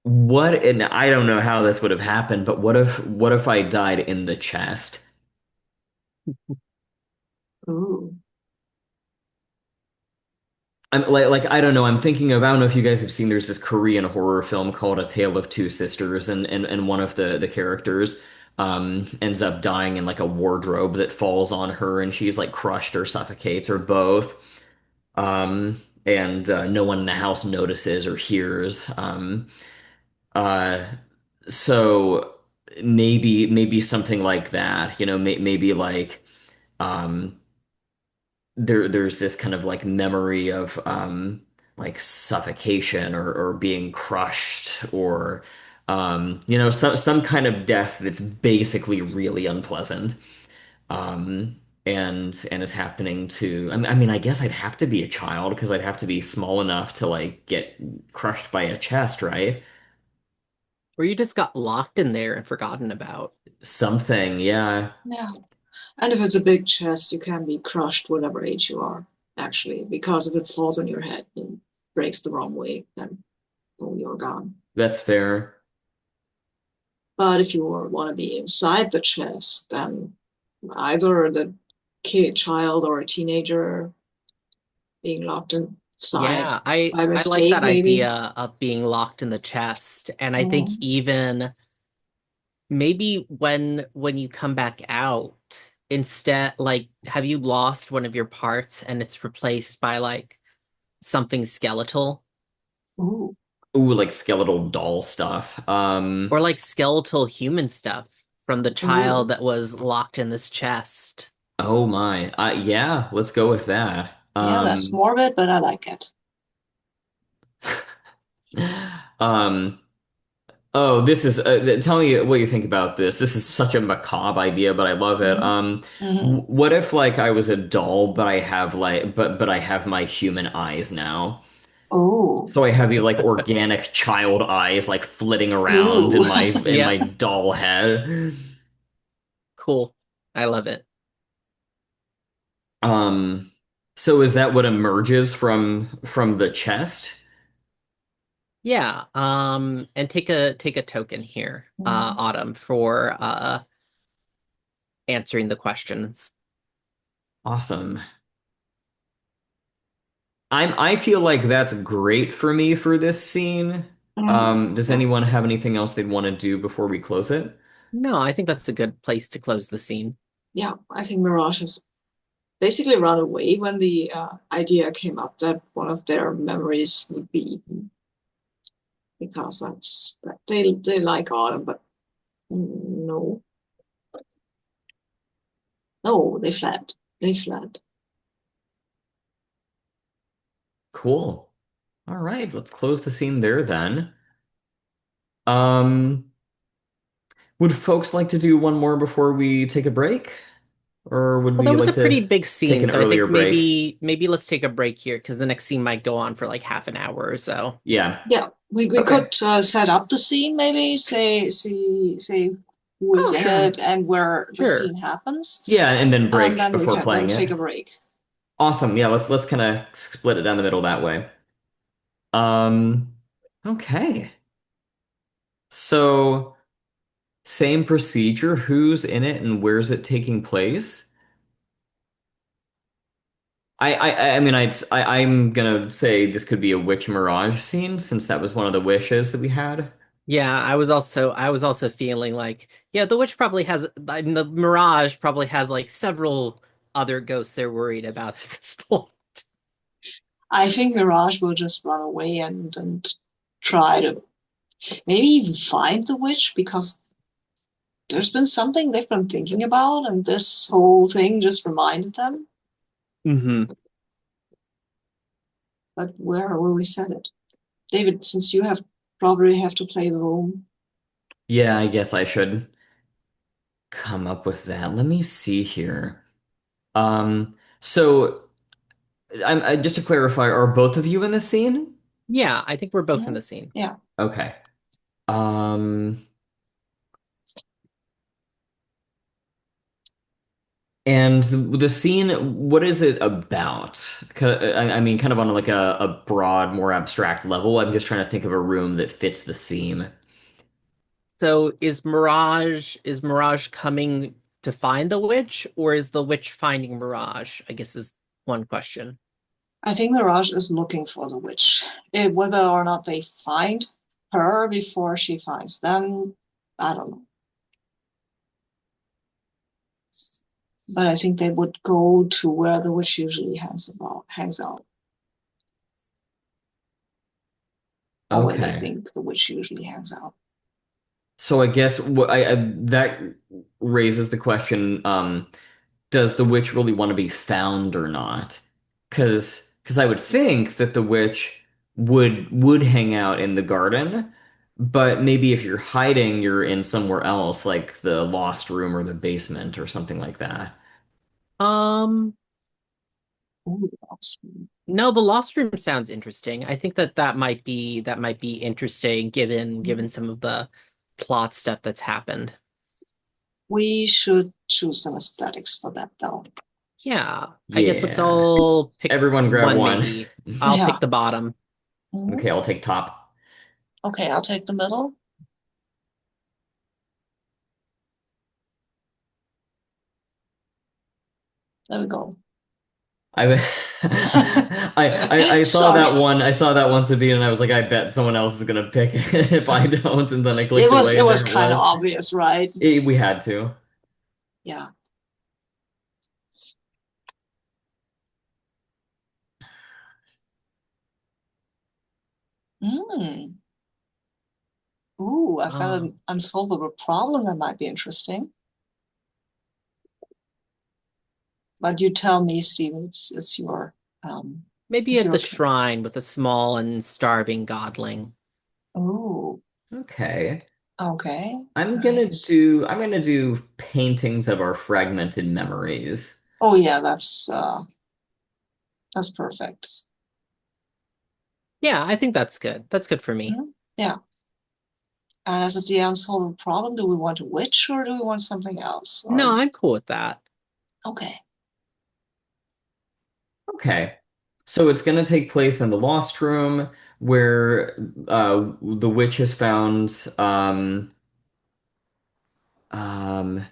Speaker 1: what, and I don't know how this would have happened, but what if I died in the chest?
Speaker 2: Ooh.
Speaker 1: I'm like I don't know. I'm thinking of I don't know if you guys have seen. There's this Korean horror film called A Tale of Two Sisters, and one of the characters ends up dying in like a wardrobe that falls on her, and she's like crushed or suffocates or both. And no one in the house notices or hears. Uh, so maybe something like that. You know, maybe like um there's this kind of like memory of like suffocation or being crushed or you know some kind of death that's basically really unpleasant and is happening to I mean I guess I'd have to be a child because I'd have to be small enough to like get crushed by a chest, right?
Speaker 3: Or you just got locked in there and forgotten about?
Speaker 1: Something, yeah.
Speaker 2: Yeah. And if it's a big chest, you can be crushed whatever age you are, actually, because if it falls on your head and breaks the wrong way, then boom, you're gone.
Speaker 1: That's fair.
Speaker 2: But if you want to be inside the chest, then either the child or a teenager being locked inside
Speaker 3: Yeah,
Speaker 2: by
Speaker 3: I like
Speaker 2: mistake,
Speaker 3: that
Speaker 2: maybe.
Speaker 3: idea of being locked in the chest. And I think
Speaker 2: Mm.
Speaker 3: even maybe when you come back out, instead, like, have you lost one of your parts and it's replaced by like something skeletal
Speaker 2: Ooh.
Speaker 1: Ooh, like skeletal doll stuff.
Speaker 3: or like skeletal human stuff? from the
Speaker 2: Ooh.
Speaker 3: child that was locked in this chest.
Speaker 1: Oh my. Yeah, let's go with that.
Speaker 2: Yeah, that's morbid, but I like it.
Speaker 1: Um, oh, this is tell me what you think about this. This is such a macabre idea, but I love it.
Speaker 2: Hmm. Hmm.
Speaker 1: What if like I was a doll, but I have like but I have my human eyes now?
Speaker 2: Oh.
Speaker 1: So I have the like organic child eyes like flitting around
Speaker 2: Ooh.
Speaker 1: in
Speaker 3: Yep,
Speaker 1: my doll head.
Speaker 3: cool. I love it.
Speaker 1: Um, so is that what emerges from the chest?
Speaker 3: Yeah, and take a token here,
Speaker 2: Mhm.
Speaker 3: Autumn, for answering the questions.
Speaker 1: Awesome. I feel like that's great for me for this scene.
Speaker 2: Mhm.
Speaker 1: Does
Speaker 2: Yeah.
Speaker 1: anyone have anything else they'd want to do before we close it?
Speaker 3: No, I think that's a good place to close the scene.
Speaker 2: Yeah, I think Mirage has basically run away when the idea came up that one of their memories would be eaten because that's that they like Autumn, but no, no, they fled. They fled.
Speaker 1: Cool. All right, let's close the scene there then. Um, would folks like to do one more before we take a break? Or would
Speaker 3: Well, that
Speaker 1: we
Speaker 3: was
Speaker 1: like
Speaker 3: a
Speaker 1: to
Speaker 3: pretty big
Speaker 1: take
Speaker 3: scene,
Speaker 1: an
Speaker 3: so I
Speaker 1: earlier
Speaker 3: think
Speaker 1: break?
Speaker 3: maybe let's take a break here because the next scene might go on for like half an hour or so.
Speaker 1: Yeah.
Speaker 2: Yeah, we
Speaker 1: Okay.
Speaker 2: could set up the scene maybe say who is
Speaker 1: Oh,
Speaker 2: in
Speaker 1: sure.
Speaker 2: it and where the
Speaker 3: Sure.
Speaker 2: scene happens,
Speaker 1: Yeah, and then
Speaker 2: and
Speaker 1: break
Speaker 2: then we
Speaker 1: before
Speaker 2: can then
Speaker 1: playing it.
Speaker 2: take a break.
Speaker 1: Awesome. Yeah, let's kind of split it down the middle that way. Um, okay. So, same procedure. Who's in it and where's it taking place? I mean, I'm gonna say this could be a witch mirage scene since that was one of the wishes that we had.
Speaker 3: Yeah, I was also feeling like, yeah, the witch probably has the Mirage probably has like several other ghosts they're worried about at this point.
Speaker 2: I think Mirage will just run away and try to maybe even find the witch because there's been something they've been thinking about, and this whole thing just reminded them.
Speaker 3: Hmm.
Speaker 2: But where will we set it? David, since you have probably have to play the room.
Speaker 1: Yeah, I guess I should come up with that. Let me see here. So just to clarify, are both of you in the scene?
Speaker 3: Yeah, I think we're both in
Speaker 2: Mhm.
Speaker 3: the scene.
Speaker 2: Yeah,
Speaker 1: Okay. Um, and the scene, what is it about? I mean, kind of on like a broad, more abstract level. I'm just trying to think of a room that fits the theme.
Speaker 3: So is Mirage coming to find the witch, or is the witch finding Mirage? I guess is one question.
Speaker 2: I think Mirage is looking for the witch. Whether or not they find her before she finds them, I don't know. But I think they would go to where the witch usually hangs out, or where they
Speaker 1: Okay.
Speaker 2: think the witch usually hangs out.
Speaker 1: So I guess what that raises the question, does the witch really want to be found or not? Because I would think that the witch would hang out in the garden, but maybe if you're hiding, you're in somewhere else, like the lost room or the basement or something like that.
Speaker 3: Um,
Speaker 2: Ooh,
Speaker 3: no, the Lost Room sounds interesting. I think that might be interesting given some of the plot stuff that's happened.
Speaker 2: we should choose some aesthetics for that though.
Speaker 3: Yeah, I guess let's
Speaker 1: Yeah.
Speaker 3: all pick
Speaker 1: Everyone grab
Speaker 3: one
Speaker 1: one.
Speaker 3: maybe. I'll pick
Speaker 2: Yeah.
Speaker 3: the bottom.
Speaker 2: Mhm.
Speaker 1: Okay, I'll take top.
Speaker 2: Okay, I'll take the middle. There we go.
Speaker 1: I, I saw that
Speaker 2: Sorry.
Speaker 1: one. I saw that one, Sabine, and I was like, I bet someone else is gonna pick it if I don't. And then I clicked away,
Speaker 2: It
Speaker 1: and
Speaker 2: was
Speaker 1: there it
Speaker 2: kind of
Speaker 1: was.
Speaker 2: obvious, right?
Speaker 1: We had to.
Speaker 2: Yeah. Mm. Ooh, I've got
Speaker 3: Uh,
Speaker 2: an unsolvable problem that might be interesting. But you tell me, Stephen, um
Speaker 3: Maybe
Speaker 2: it's
Speaker 3: at
Speaker 2: your
Speaker 3: the
Speaker 2: turn.
Speaker 3: shrine with a small and starving godling.
Speaker 2: Oh,
Speaker 1: Okay.
Speaker 2: okay, nice.
Speaker 1: I'm gonna do paintings of our fragmented memories.
Speaker 2: Oh yeah, that's perfect.
Speaker 3: Yeah, I think that's good. That's good for me.
Speaker 2: Mhm. Yeah. And as the unsolvable problem, do we want a witch or do we want something else?
Speaker 3: No,
Speaker 2: Or
Speaker 3: I'm cool with that.
Speaker 2: okay.
Speaker 1: Okay. So it's gonna take place in the Lost Room where the witch has found um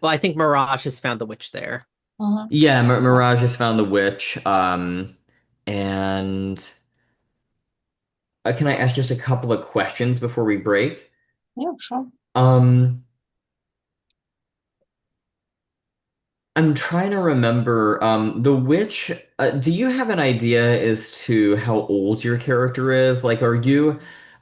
Speaker 3: Well, I think Mirage has found the witch there.
Speaker 1: yeah,
Speaker 2: Yeah,
Speaker 1: Mirage has found the witch. And can I ask just a couple of questions before we break?
Speaker 2: yeah, sure.
Speaker 1: Um, I'm trying to remember. The witch. Do you have an idea as to how old your character is? Like, are you,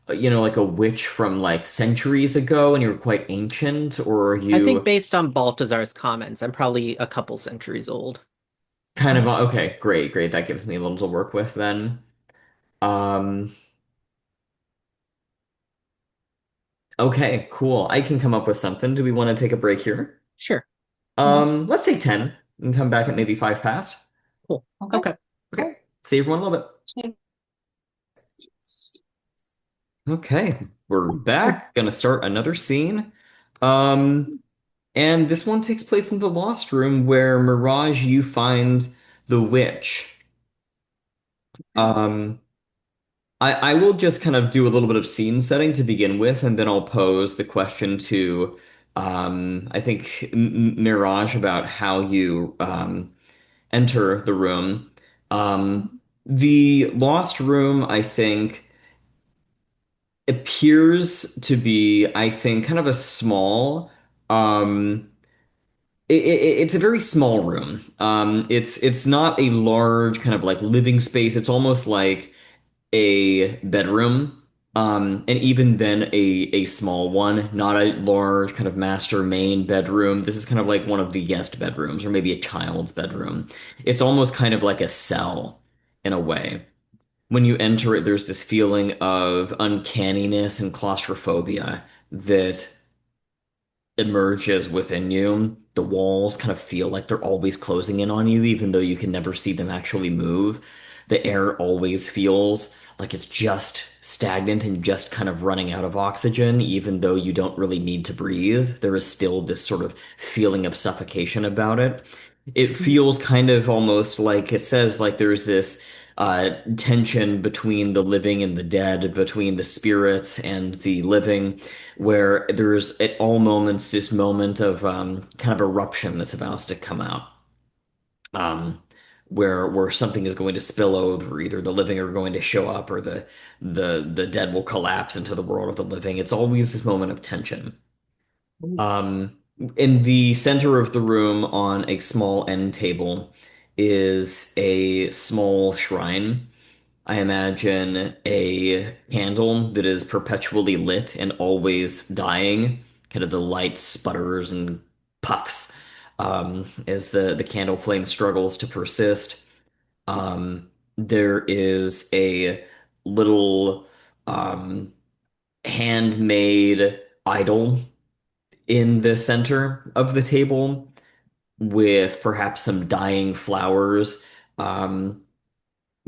Speaker 1: like a witch from like centuries ago and you're quite ancient, or are
Speaker 3: I think
Speaker 1: you
Speaker 3: based on Baltazar's comments, I'm probably a couple centuries old.
Speaker 1: kind of okay? Great, great. That gives me a little to work with then. Um, okay, cool. I can come up with something. Do we want to take a break here?
Speaker 3: Sure.
Speaker 2: Mhm.
Speaker 1: Let's take 10 and come back at maybe five past.
Speaker 3: Cool.
Speaker 2: Okay,
Speaker 3: Okay.
Speaker 1: Okay.
Speaker 2: cool.
Speaker 1: See everyone in a little bit.
Speaker 2: See
Speaker 1: Okay, we're
Speaker 2: you.
Speaker 1: back. Gonna start another scene. Um, and this one takes place in the Lost Room where Mirage, you find the witch. Um, I will just kind of do a little bit of scene setting to begin with, and then I'll pose the question to, I think Mirage about how you enter the room. Um,
Speaker 2: Mhm.
Speaker 1: the Lost Room, I think, appears to be, I think, kind of a small. Um, it's a very small room. It's not a large kind of like living space. It's almost like a bedroom. And even then a small one, not a large kind of master main bedroom. This is kind of like one of the guest bedrooms or maybe a child's bedroom. It's almost kind of like a cell in a way. When you enter it, there's this feeling of uncanniness and claustrophobia that emerges within you. The walls kind of feel like they're always closing in on you, even though you can never see them actually move. The air always feels like it's just stagnant and just kind of running out of oxygen, even though you don't really need to breathe. There is still this sort of feeling of suffocation about it. It feels kind of almost like it says like there's this tension between the living and the dead, between the spirits and the living, where there's at all moments this moment of kind of eruption that's about to come out, um, where something is going to spill over, either the living are going to show up or the dead will collapse into the world of the living. It's always this moment of tension.
Speaker 2: Ooh.
Speaker 1: Um, in the center of the room, on a small end table, is a small shrine. I imagine a candle that is perpetually lit and always dying. Kind of the light sputters and puffs as the candle flame struggles to persist. There is a little um, handmade idol in the center of the table with perhaps some dying flowers. Um,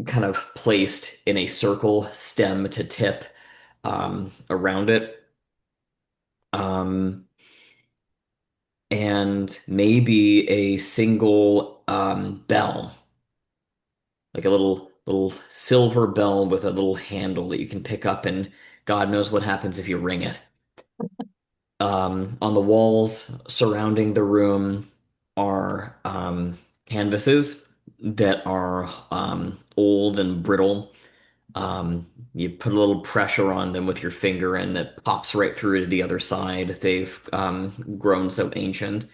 Speaker 1: kind of placed in a circle, stem to tip, around it. Um, and maybe a single bell, like a little silver bell with a little handle that you can pick up, and God knows what happens if you ring it. On the walls surrounding the room are canvases that are old and brittle. You put a little pressure on them with your finger and it pops right through to the other side. They've grown so ancient.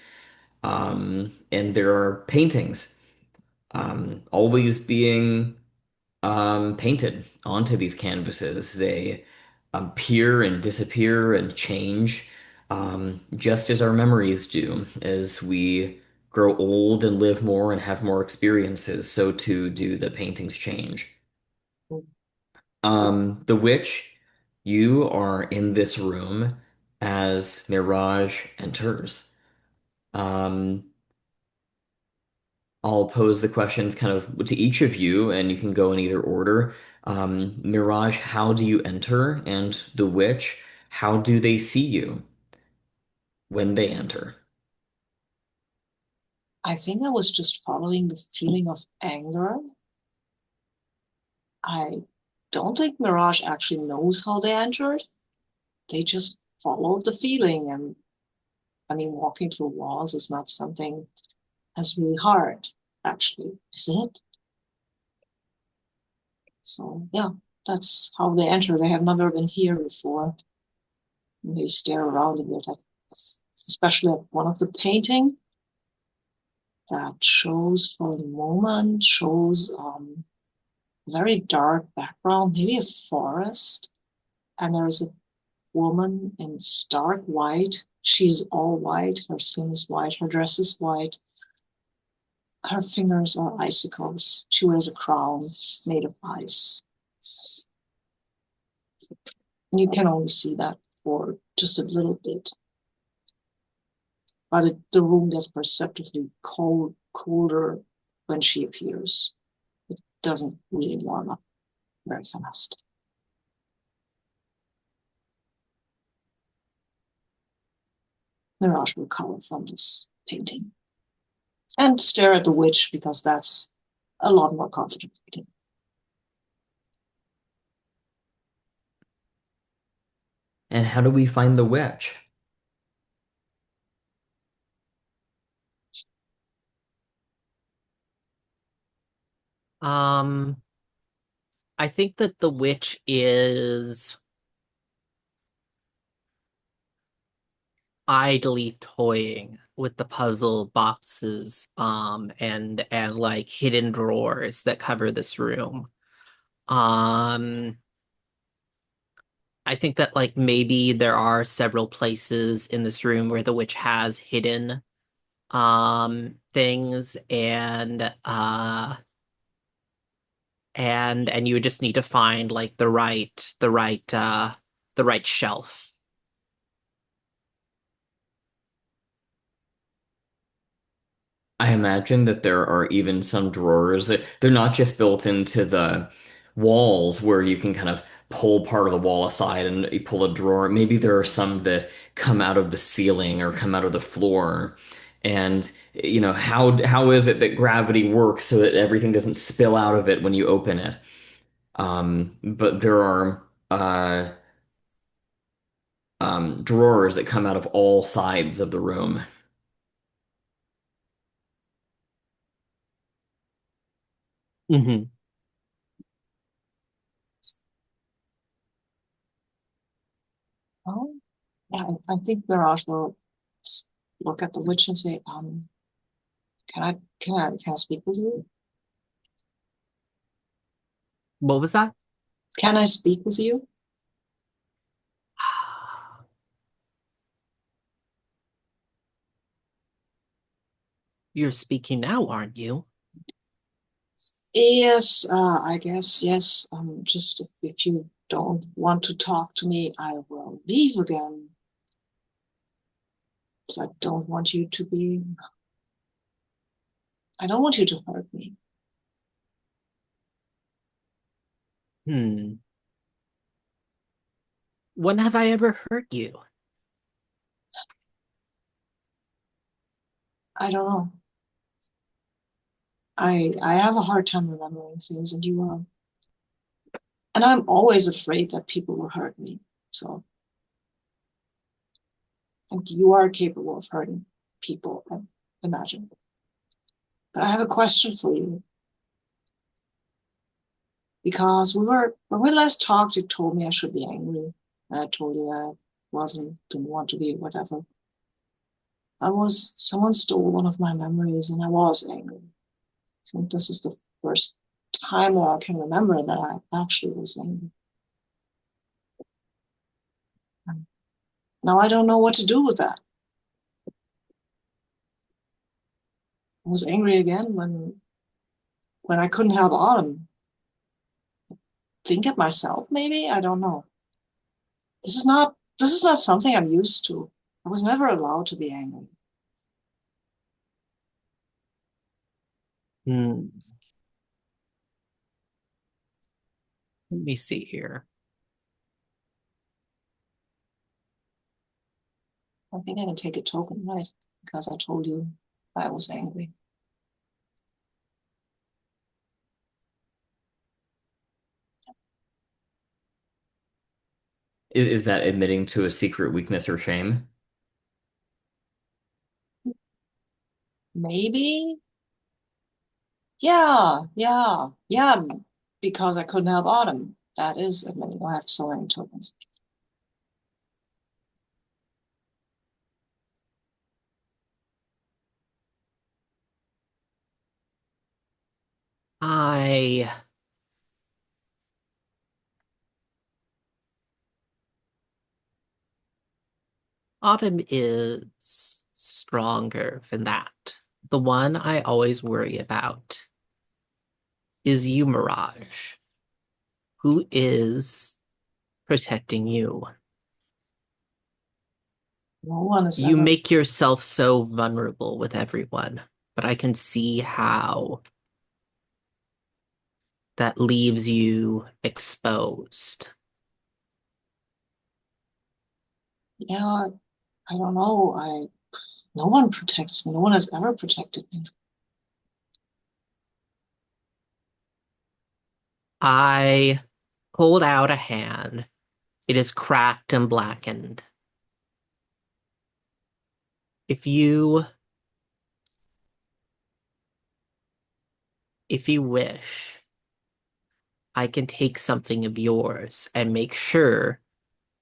Speaker 1: And there are paintings always being painted onto these canvases. They appear and disappear and change, just as our memories do. As we grow old and live more and have more experiences, so too do the paintings change. The witch, you are in this room as Mirage enters. Um, I'll pose the questions kind of to each of you, and you can go in either order. Mirage, how do you enter? And the witch, how do they see you when they enter?
Speaker 2: I think I was just following the feeling of anger. I don't think Mirage actually knows how they entered. They just followed the feeling. And I mean, walking through walls is not something that's really hard, actually, is it? So, yeah, that's how they enter. They have never been here before. And they stare around a bit, especially at one of the painting that shows for the moment, shows very dark background, maybe a forest. And there is a woman in stark white. She's all white. Her skin is white. Her dress is white. Her fingers are icicles. She wears a crown made of ice. And you can only see that for just a little bit. But the room gets perceptibly colder when she appears. It doesn't really warm up very fast. Mirage will color from this painting and stare at the witch because that's a lot more comfortable.
Speaker 1: And how do we find the witch?
Speaker 3: Um, I think that the witch is idly toying with the puzzle boxes, and like hidden drawers that cover this room. Um, I think that like maybe there are several places in this room where the witch has hidden things, and you would just need to find like the right shelf.
Speaker 1: I imagine that there are even some drawers that they're not just built into the walls where you can kind of pull part of the wall aside and you pull a drawer. Maybe there are some that come out of the ceiling or come out of the floor. And how is it that gravity works so that everything doesn't spill out of it when you open it? But there are drawers that come out of all sides of the room.
Speaker 3: Hmm.
Speaker 2: Oh, yeah, I think Mirage will look at the witch and say, can I speak with you?
Speaker 3: What was that?
Speaker 2: Can I speak with you?
Speaker 3: You're speaking now, aren't you?
Speaker 2: Yes, I guess, yes. Just if you don't want to talk to me, I will leave again. So I don't want you to hurt me.
Speaker 3: Hmm. When have I ever hurt you?
Speaker 2: I don't know. I have a hard time remembering things, and you are. And I'm always afraid that people will hurt me. So, and you are capable of hurting people, I imagine. But I have a question for you. Because when we last talked, you told me I should be angry. And I told you I didn't want to be, whatever. Someone stole one of my memories and I was angry. I think this is the first time that I can remember that I actually was angry. Now I don't know what to do with that. I was angry again when I couldn't help Autumn think of myself, maybe? I don't know. This is not something I'm used to. I was never allowed to be angry.
Speaker 3: Hmm. Let me see here.
Speaker 2: I think I can take a token, right? Because I told you I was angry.
Speaker 1: Is that admitting to a secret weakness or shame?
Speaker 2: Maybe? Yeah, because I couldn't help Autumn. That is admitting I have so many tokens.
Speaker 3: I Autumn is stronger than that. The one I always worry about is you, Mirage. Who is protecting you?
Speaker 2: No one is
Speaker 3: You
Speaker 2: ever,
Speaker 3: make yourself so vulnerable with everyone, but I can see how that leaves you exposed.
Speaker 2: yeah, I don't know. No one protects me. No one has ever protected me.
Speaker 3: I pulled out a hand. It is cracked and blackened. If you if you wish, I can take something of yours and make sure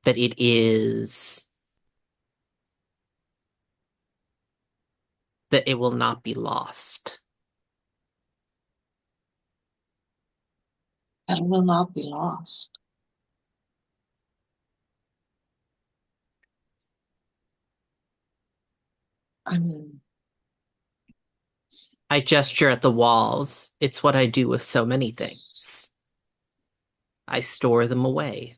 Speaker 3: that it will not be lost.
Speaker 2: That will not be lost. I mean,
Speaker 3: I gesture at the walls. It's what I do with so many things. I store them away.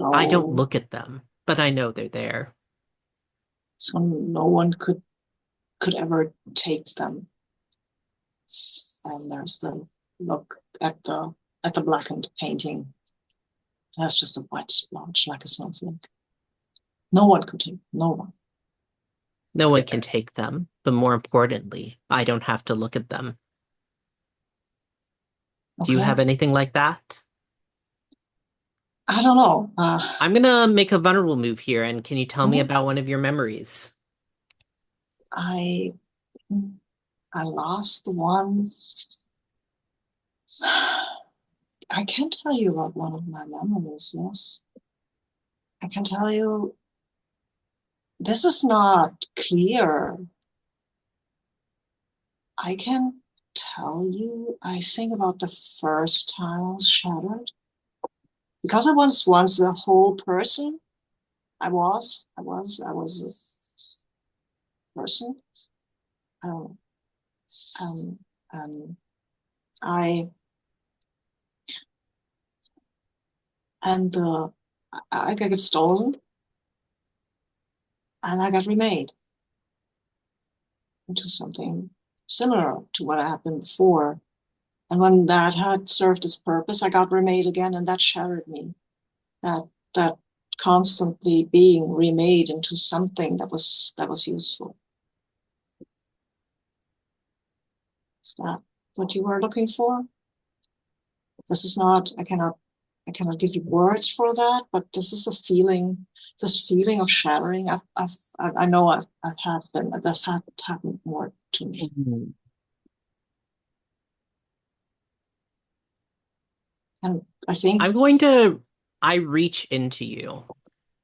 Speaker 3: I don't
Speaker 2: so
Speaker 3: look at them, but I know they're there.
Speaker 2: no one could ever take them. And there's the look at the blackened painting. That's just a white splotch like a snowflake. No one could take. No one.
Speaker 3: No one can take them, but more importantly, I don't have to look at them. Do you
Speaker 2: Okay.
Speaker 3: have anything like that?
Speaker 2: I don't know.
Speaker 3: I'm gonna make a vulnerable move here, and can you tell me
Speaker 2: Mhm.
Speaker 3: about one of your memories?
Speaker 2: I I lost the one. I can tell you about one of my memories. Yes, I can tell you. This is not clear. I can tell you. I think about the first time I was shattered because I was once a whole person. I was a person. I don't know. Um, um, I and I got stolen and I got remade into something similar to what happened before. And when that had served its purpose, I got remade again, and that shattered me. That constantly being remade into something that was useful. Is that what you were looking for? This is not. I cannot give you words for that, but this is a feeling. This feeling of shattering. I know I've had them. That's happened more to me.
Speaker 3: Mhm.
Speaker 2: And I think.
Speaker 3: I'm going to, I reach into you,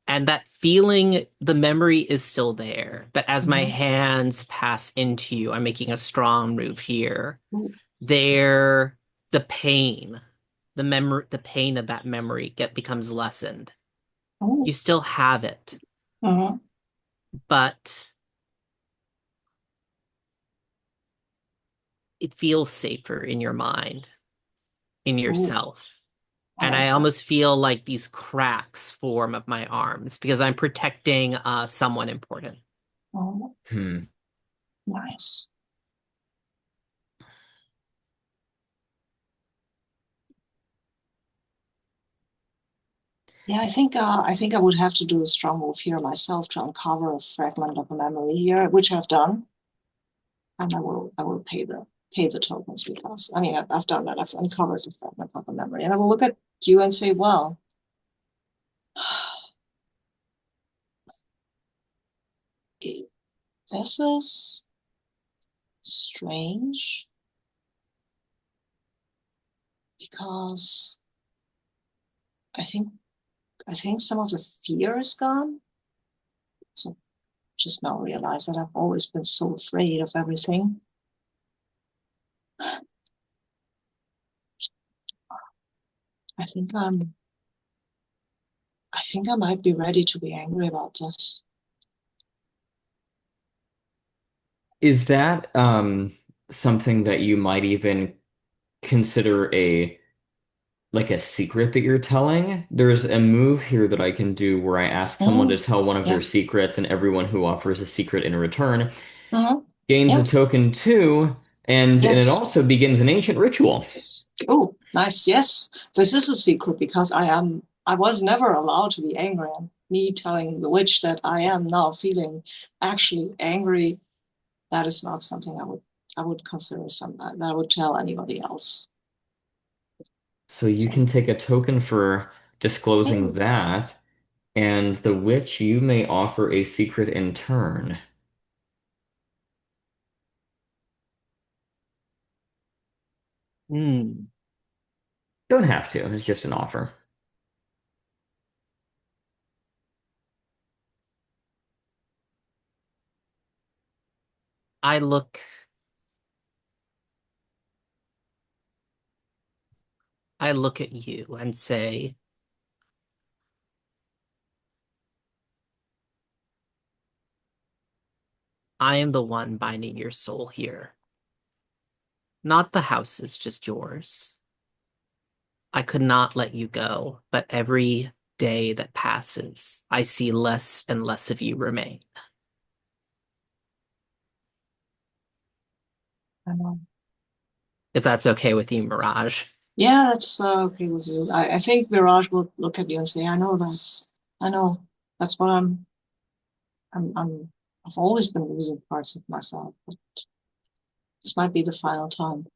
Speaker 3: and that feeling, the memory is still there. But as my
Speaker 2: Mhm.
Speaker 3: hands pass into you, I'm making a strong move here. There, the pain, the pain of that memory becomes lessened.
Speaker 2: Oh,
Speaker 3: You still have it,
Speaker 2: mhm.
Speaker 3: but it feels safer in your mind, in
Speaker 2: Oh,
Speaker 3: yourself. And I
Speaker 2: okay.
Speaker 3: almost feel like these cracks form of my arms because I'm protecting someone important.
Speaker 2: Oh,
Speaker 1: Hmm.
Speaker 2: nice. Yeah, I think I would have to do a strong move here myself to uncover a fragment of a memory here, which I've done, and I will pay the tokens because I mean I've done that. I've uncovered the fragment of a memory, and I will look at you and say, well, this is strange because I think I think some of the fear is gone. So just now realize that I've always been so afraid of everything. I think I think I might be ready to be angry about this.
Speaker 1: Is that something that you might even consider a like a secret that you're telling? There's a move here that I can do where I ask someone to
Speaker 2: Mm,
Speaker 1: tell one of
Speaker 2: yeah.
Speaker 1: their secrets, and everyone who offers a secret in return
Speaker 2: Mm-hmm.
Speaker 1: gains a
Speaker 2: Yeah.
Speaker 1: token too, and it
Speaker 2: Yes.
Speaker 1: also begins an ancient ritual.
Speaker 2: Oh, nice. Yes. This is a secret because I was never allowed to be angry. And me telling the witch that I am now feeling actually angry, that is not something I would consider that I would tell anybody else.
Speaker 1: So you
Speaker 2: So
Speaker 1: can take a token for disclosing
Speaker 2: hey,
Speaker 1: that, and the witch you may offer a secret in turn.
Speaker 3: Hmm.
Speaker 1: Don't have to, it's just an offer.
Speaker 3: I look I look at you and say, I am the one binding your soul here. Not the house is just yours. I could not let you go, but every day that passes, I see less and less of you remain.
Speaker 2: I know.
Speaker 3: If that's okay with you, Mirage.
Speaker 2: Yeah, that's okay with you. I think Mirage will look at you and say, I know that. I know. That's what I've always been losing parts of myself, but this might be the final time.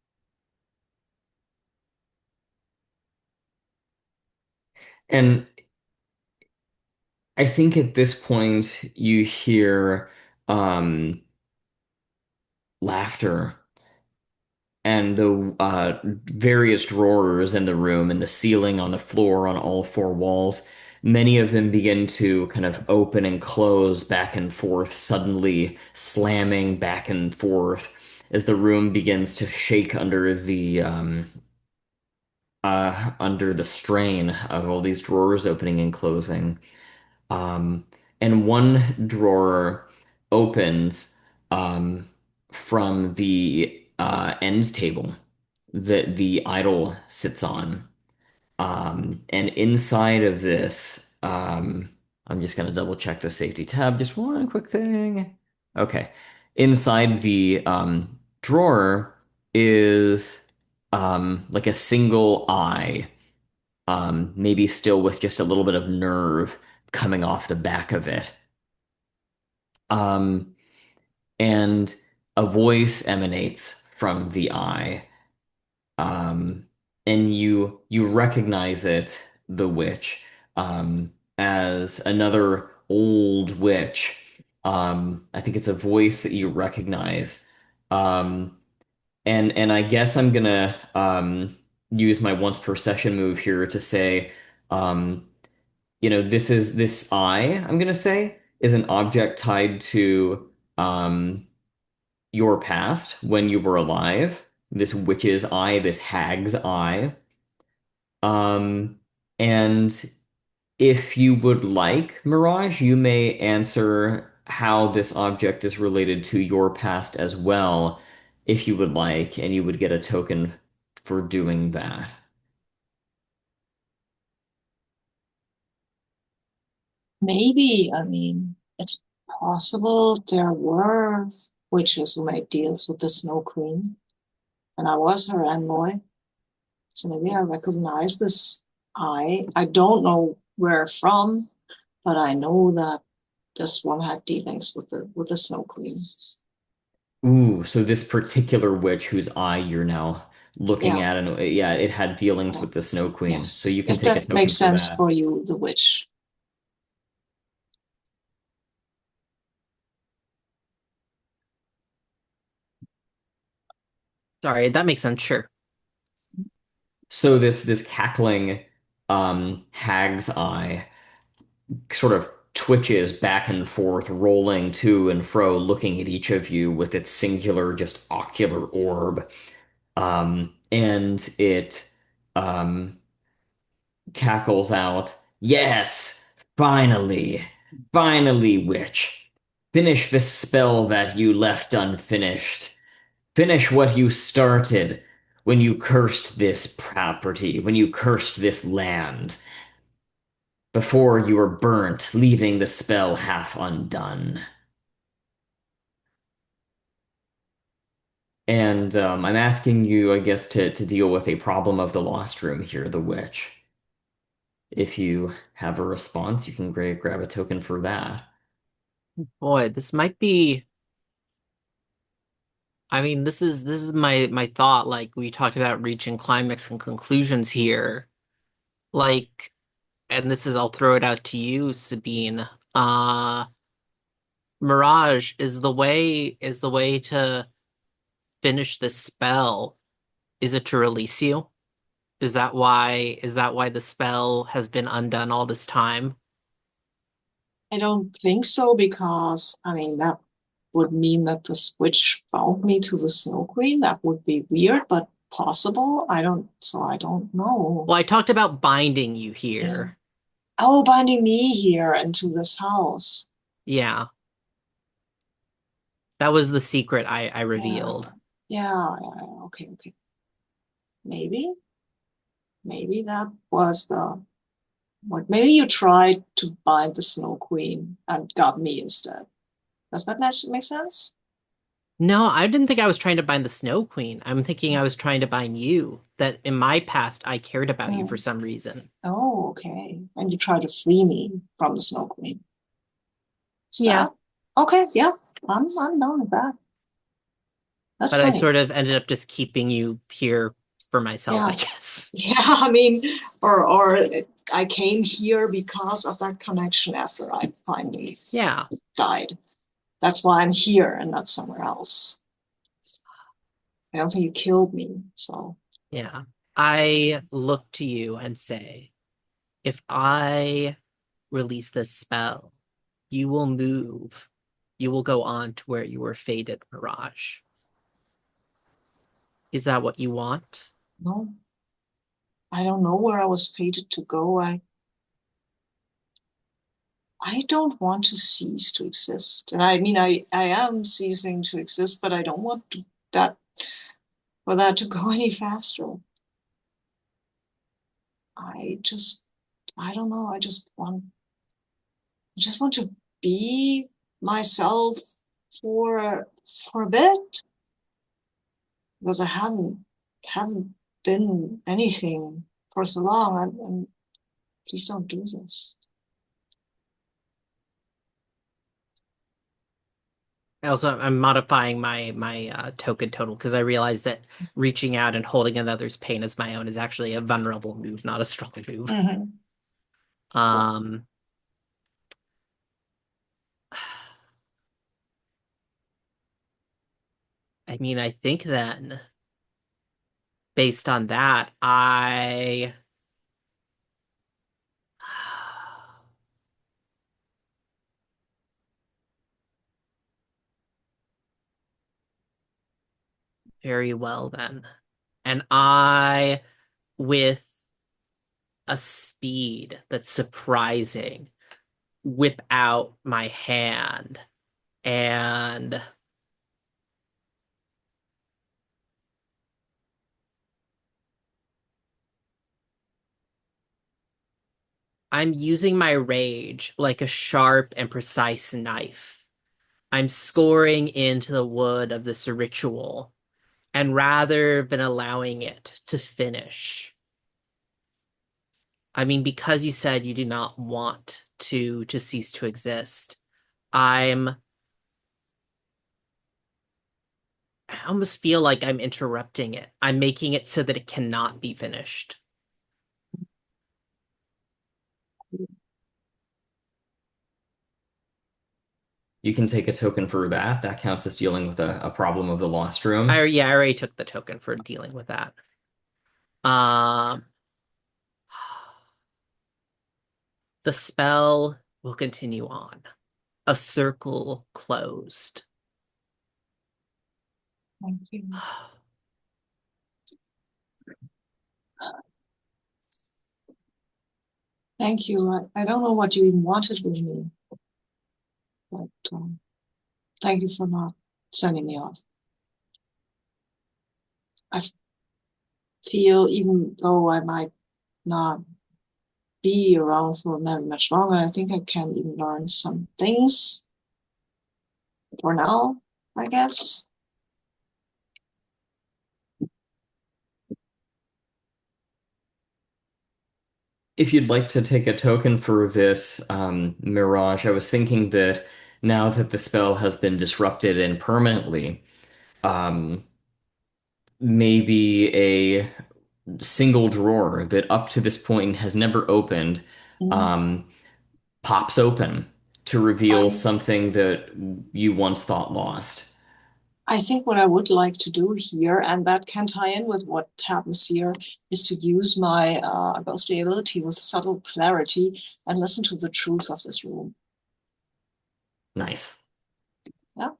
Speaker 1: And I think at this point you hear um, laughter and the various drawers in the room and the ceiling on the floor on all four walls. Many of them begin to kind of open and close back and forth, suddenly slamming back and forth as the room begins to shake under the strain of all these drawers opening and closing. Um, and one drawer opens um, from the ends table that the idol sits on. And inside of this, I'm just going to double check the safety tab. Just one quick thing. Okay. Inside the drawer is like a single eye, maybe still with just a little bit of nerve coming off the back of it. Um, and a voice emanates from the eye. And you recognize it, the witch, as another old witch. I think it's a voice that you recognize. Um, and I guess I'm gonna use my once per session move here to say, um, this eye, I'm gonna say, is an object tied to your past when you were alive. This witch's eye, this hag's eye. Um, and If you would like, Mirage, you may answer how this object is related to your past as well, if you would like, and you would get a token for doing that.
Speaker 2: Maybe, I mean, it's possible there were witches who made deals with the Snow Queen, and I was her envoy. So maybe I recognize this eye. I don't know where from, but I know that this one had dealings with the Snow Queen.
Speaker 1: Ooh, so this particular witch whose eye you're now looking
Speaker 2: Yeah,
Speaker 1: at, and yeah, it had dealings
Speaker 2: yeah,
Speaker 1: with the Snow Queen. So
Speaker 2: yes.
Speaker 1: you can
Speaker 2: If
Speaker 1: take a
Speaker 2: that
Speaker 1: token
Speaker 2: makes
Speaker 1: for
Speaker 2: sense
Speaker 1: that.
Speaker 2: for you, the witch.
Speaker 3: Sorry, that makes sense. Sure.
Speaker 1: So this cackling hag's eye sort of twitches back and forth, rolling to and fro, looking at each of you with its singular, just ocular orb. And it um, cackles out, "Yes, finally, finally, witch. Finish this spell that you left unfinished. Finish what you started when you cursed this property, when you cursed this land, before you were burnt, leaving the spell half undone." And I'm asking you, I guess, to deal with a problem of the lost room here, the witch. If you have a response, you can grab a token for that.
Speaker 3: Boy, this might be. I mean, this is my thought. Like we talked about reaching climax and conclusions here. Like, and this is I'll throw it out to you, Sabine. Uh, Mirage is the way to finish this spell. Is it to release you? Is that why the spell has been undone all this time?
Speaker 2: I don't think so because I mean that would mean that the switch bound me to the Snow Queen. That would be weird, but possible. I don't know.
Speaker 3: Well, I talked about binding you
Speaker 2: Yeah.
Speaker 3: here.
Speaker 2: Oh, binding me here into this house.
Speaker 3: Yeah, that was the secret I
Speaker 2: Yeah.
Speaker 3: revealed.
Speaker 2: Yeah. Okay, okay. Maybe, maybe that was the what maybe you tried to bind the Snow Queen and got me instead. Does that make sense?
Speaker 3: No, I didn't think I was trying to bind the Snow Queen. I'm thinking I was trying to bind you. That in my past I cared about you for
Speaker 2: Mm.
Speaker 3: some reason.
Speaker 2: Oh, okay. And you tried to free me from the Snow Queen. Is
Speaker 3: Yeah,
Speaker 2: that okay? Yeah, I'm done with that. That's
Speaker 3: but I
Speaker 2: funny.
Speaker 3: sort of ended up just keeping you here for myself, I
Speaker 2: Yeah,
Speaker 3: guess.
Speaker 2: yeah. I mean, or I came here because of that connection after I finally
Speaker 3: Yeah,
Speaker 2: died. That's why I'm here and not somewhere else. I don't think you killed me, so
Speaker 3: yeah. I look to you and say, if I release this spell, you will move. You will go on to where you were fated, Mirage. Is that what you want?
Speaker 2: no, I don't know where I was fated to go. I don't want to cease to exist. And I mean, I am ceasing to exist, but I don't want that for that to go any faster. I just, I don't know. I just want to be myself for for a bit because I haven't been anything for so long. And please don't do this.
Speaker 3: Also, I'm modifying my token total because I realized that reaching out and holding another's pain as my own is actually a vulnerable move, not a strong move.
Speaker 2: Mm-hmm. Yeah.
Speaker 3: Um, I mean, I think then based on that, I very well then. And I with a speed that's surprising, whip out my hand, and I'm using my rage like a sharp and precise knife. I'm scoring into the wood of this ritual, and rather than allowing it to finish, I mean, because you said you do not want to cease to exist, I'm I almost feel like I'm interrupting it. I'm making it so that it cannot be finished.
Speaker 1: You can take a token for that. That counts as dealing with a problem of the lost room.
Speaker 3: Yeah, I already took the token for dealing with that. Um, the spell will continue on. A circle closed.
Speaker 2: Thank you. Thank you. I don't know what you even wanted with me, but thank you for not sending me off. I feel even though I might not be around for very much longer, I think I can even learn some things for now, I guess.
Speaker 1: If you'd like to take a token for this Mirage, I was thinking that now that the spell has been disrupted and permanently, um, maybe a single drawer that up to this point has never opened
Speaker 2: Mm.
Speaker 1: um, pops open to reveal
Speaker 2: I
Speaker 1: something that you once thought lost.
Speaker 2: I think what I would like to do here, and that can tie in with what happens here, is to use my ghostly ability with subtle clarity and listen to the truth of this room.
Speaker 1: Nice.
Speaker 2: Yeah.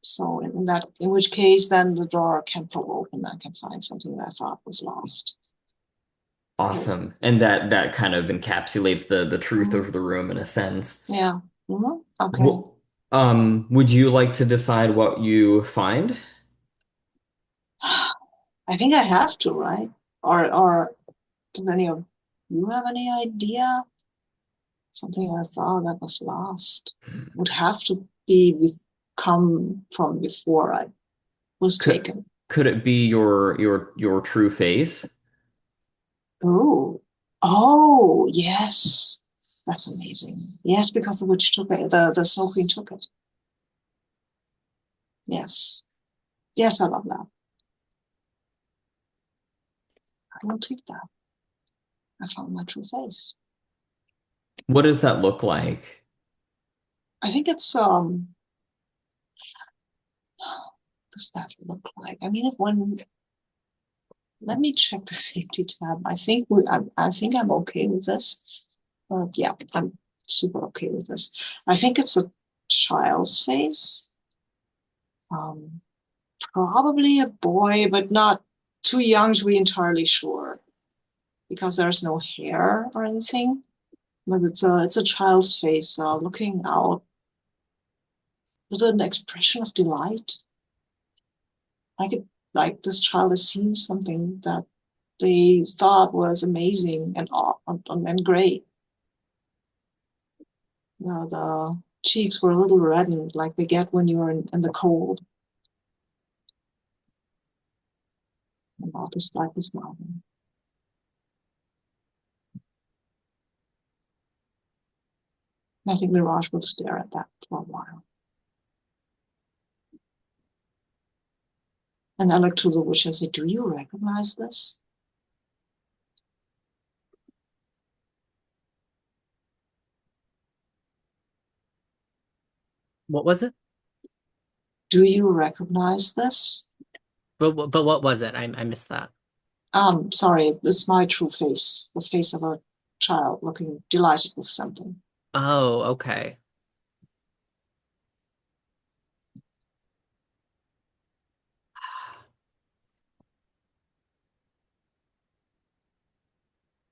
Speaker 2: So in which case, then the door can pop open. I can find something that I thought was lost. Cool.
Speaker 1: Awesome. And that kind of encapsulates the truth
Speaker 2: Mhm.
Speaker 1: over the room in a sense.
Speaker 2: Yeah. Okay.
Speaker 1: Well, would you like to decide what you find?
Speaker 2: I think I have to, right? Or do any of you have any idea? Something I thought that was lost would have to be come from before I was
Speaker 1: Could
Speaker 2: taken.
Speaker 1: could it be your true face?
Speaker 2: Oh, oh, yes. That's amazing. Yes, because the witch took it, the Snow Queen took it. Yes. Yes, I love that. I will take that. I found my true face.
Speaker 1: What does that look like?
Speaker 2: I think it's does that look like? I mean, if one let me check the safety tab. I think I'm okay with this. But yeah, I'm super okay with this. I think it's a child's face. Um, Probably a boy, but not too young to be entirely sure because there's no hair or anything. But it's a child's face looking out with an expression of delight, like it like this child has seen something that they thought was amazing and great. The cheeks were a little reddened, like they get when you're in the cold. And I'll just like this mountain. I think Mirage will stare at that for a while. And I look to the witch and say, do you recognize this?
Speaker 3: What was it?
Speaker 2: Do you recognize this?
Speaker 3: But what was it? I missed that.
Speaker 2: Sorry, it's my true face, the face of a child looking delighted with something.
Speaker 3: Oh, okay.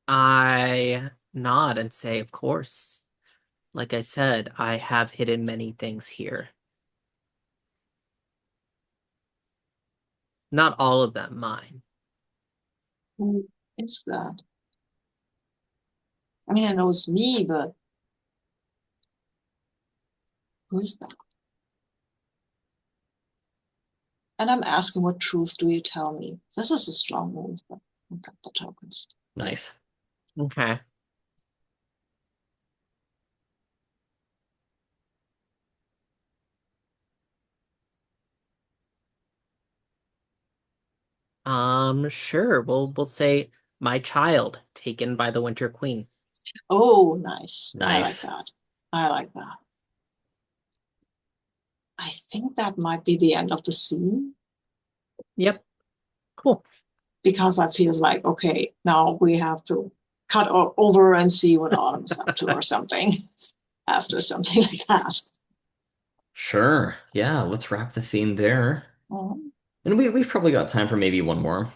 Speaker 3: I nod and say, of course. Like I said, I have hidden many things here. Not all of them mine.
Speaker 2: Who is that? I mean, I know it's me, but who is that? And I'm asking, what truth do you tell me? This is a strong move, but I got the tokens.
Speaker 1: Nice.
Speaker 3: Okay. Sure. We'll say my child taken by the Winter Queen.
Speaker 2: Oh, nice. I like
Speaker 1: Nice.
Speaker 2: that. I like that. I think that might be the end of the scene
Speaker 3: Yep. Cool.
Speaker 2: because that feels like, okay, now we have to cut over and see what Autumn's up to or something after something like that.
Speaker 1: Sure. Yeah, let's wrap the scene there.
Speaker 2: Mhm.
Speaker 1: And we've probably got time for maybe one more.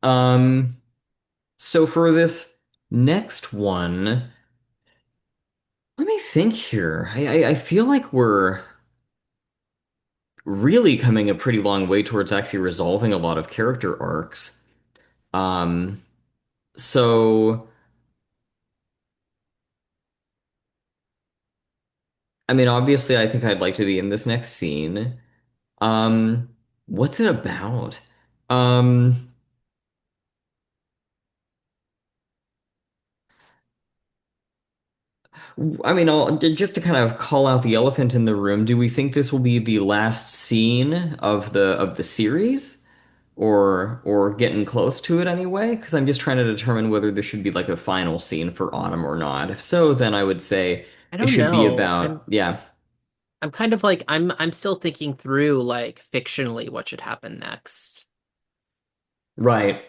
Speaker 1: Um, so for this next one, let me think here. I feel like we're really coming a pretty long way towards actually resolving a lot of character arcs. Um, so I mean, obviously, I think I'd like to be in this next scene. Um, what's it about? Um, I mean, just to kind of call out the elephant in the room, do we think this will be the last scene of the series, or getting close to it anyway? Because I'm just trying to determine whether this should be like a final scene for Autumn or not. If so, then I would say
Speaker 3: I
Speaker 1: it
Speaker 3: don't
Speaker 1: should be
Speaker 3: know.
Speaker 1: about, yeah,
Speaker 3: I'm kind of like I'm still thinking through like fictionally what should happen next.
Speaker 1: right.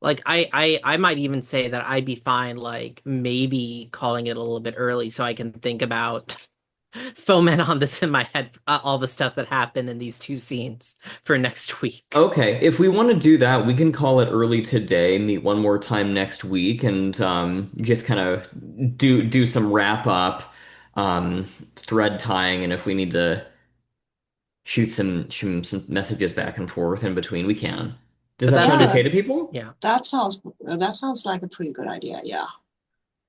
Speaker 3: Like I might even say that I'd be fine like maybe calling it a little bit early so I can think about foment on this in my head all the stuff that happened in these two scenes for next week.
Speaker 1: Okay, if we want to do that, we can call it early today, meet one more time next week, and just kind of do some wrap up, thread tying, and if we need to shoot some messages back and forth in between, we can. Does
Speaker 3: But
Speaker 1: that
Speaker 3: that's
Speaker 1: sound
Speaker 2: Yeah,
Speaker 1: okay
Speaker 3: if
Speaker 1: to people?
Speaker 3: yeah.
Speaker 2: that sounds like a pretty good idea. Yeah.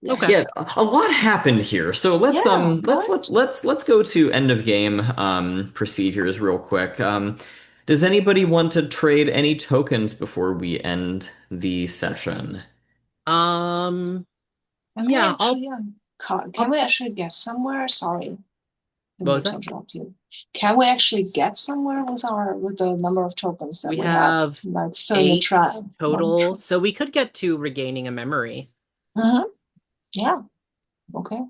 Speaker 3: Okay.
Speaker 1: Yeah,
Speaker 2: Yes.
Speaker 1: a lot happened here. So
Speaker 2: Yeah, right?
Speaker 1: let's go to end of game procedures real quick. Does anybody want to trade any tokens before we end the session?
Speaker 3: Um
Speaker 2: Can we
Speaker 3: yeah,
Speaker 2: actually, can
Speaker 3: I'll
Speaker 2: we actually get somewhere? Sorry, didn't
Speaker 3: what
Speaker 2: mean
Speaker 3: was
Speaker 2: to
Speaker 3: that?
Speaker 2: interrupt you. Can we actually get somewhere with the number of tokens that
Speaker 3: We
Speaker 2: we have?
Speaker 3: have
Speaker 2: Like fill in the
Speaker 3: eight
Speaker 2: track. One
Speaker 3: total,
Speaker 2: track.
Speaker 3: so we could get to regaining a memory.
Speaker 2: Mm-hmm. Yeah. Okay.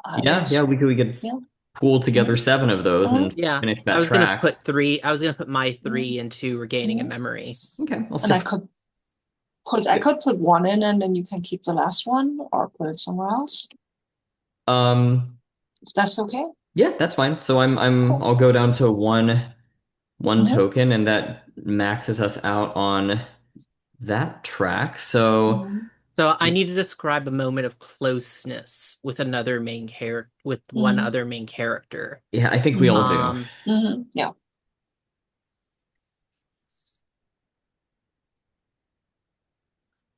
Speaker 2: I
Speaker 1: Yeah, yeah,
Speaker 2: guess.
Speaker 1: we could
Speaker 2: Yeah.
Speaker 1: pool together
Speaker 2: Mm-hmm.
Speaker 1: 7 of those and
Speaker 2: Mm-hmm.
Speaker 3: Yeah,
Speaker 1: finish that track.
Speaker 3: I was gonna put my
Speaker 2: Mm-hmm.
Speaker 3: three into regaining a
Speaker 2: Mm-hmm.
Speaker 3: memory.
Speaker 1: Okay, I'll
Speaker 2: And
Speaker 1: stick.
Speaker 2: I could put one in and then you can keep the last one or put it somewhere else.
Speaker 1: Um,
Speaker 2: If that's okay.
Speaker 1: yeah, that's fine. So
Speaker 2: Cool.
Speaker 1: I'll go down to one
Speaker 2: Mm-hmm.
Speaker 1: token, and that maxes us out on that track. So
Speaker 2: Mm-hmm.
Speaker 3: So I need to describe a moment of closeness with one
Speaker 2: Mm-hmm.
Speaker 3: other main character.
Speaker 1: yeah, I think we all
Speaker 2: Mm-hmm.
Speaker 1: do.
Speaker 3: Um,
Speaker 2: Mm-hmm. Yeah.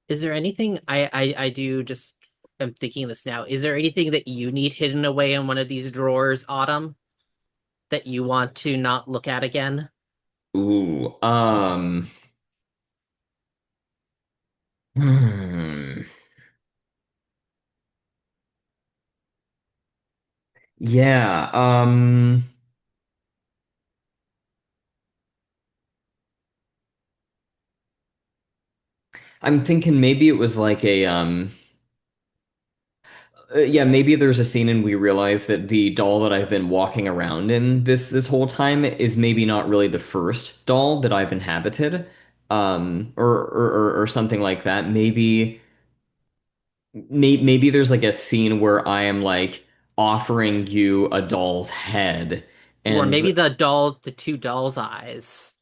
Speaker 3: is there anything I do just I'm thinking this now. Is there anything that you need hidden away in one of these drawers, Autumn, that you want to not look at again?
Speaker 1: Ooh, hmm. Yeah, I'm thinking maybe it was like yeah, maybe there's a scene and we realize that the doll that I've been walking around in this whole time is maybe not really the first doll that I've inhabited, or something like that. Maybe there's like a scene where I am like offering you a doll's head,
Speaker 3: Or
Speaker 1: and
Speaker 3: maybe the two dolls' eyes.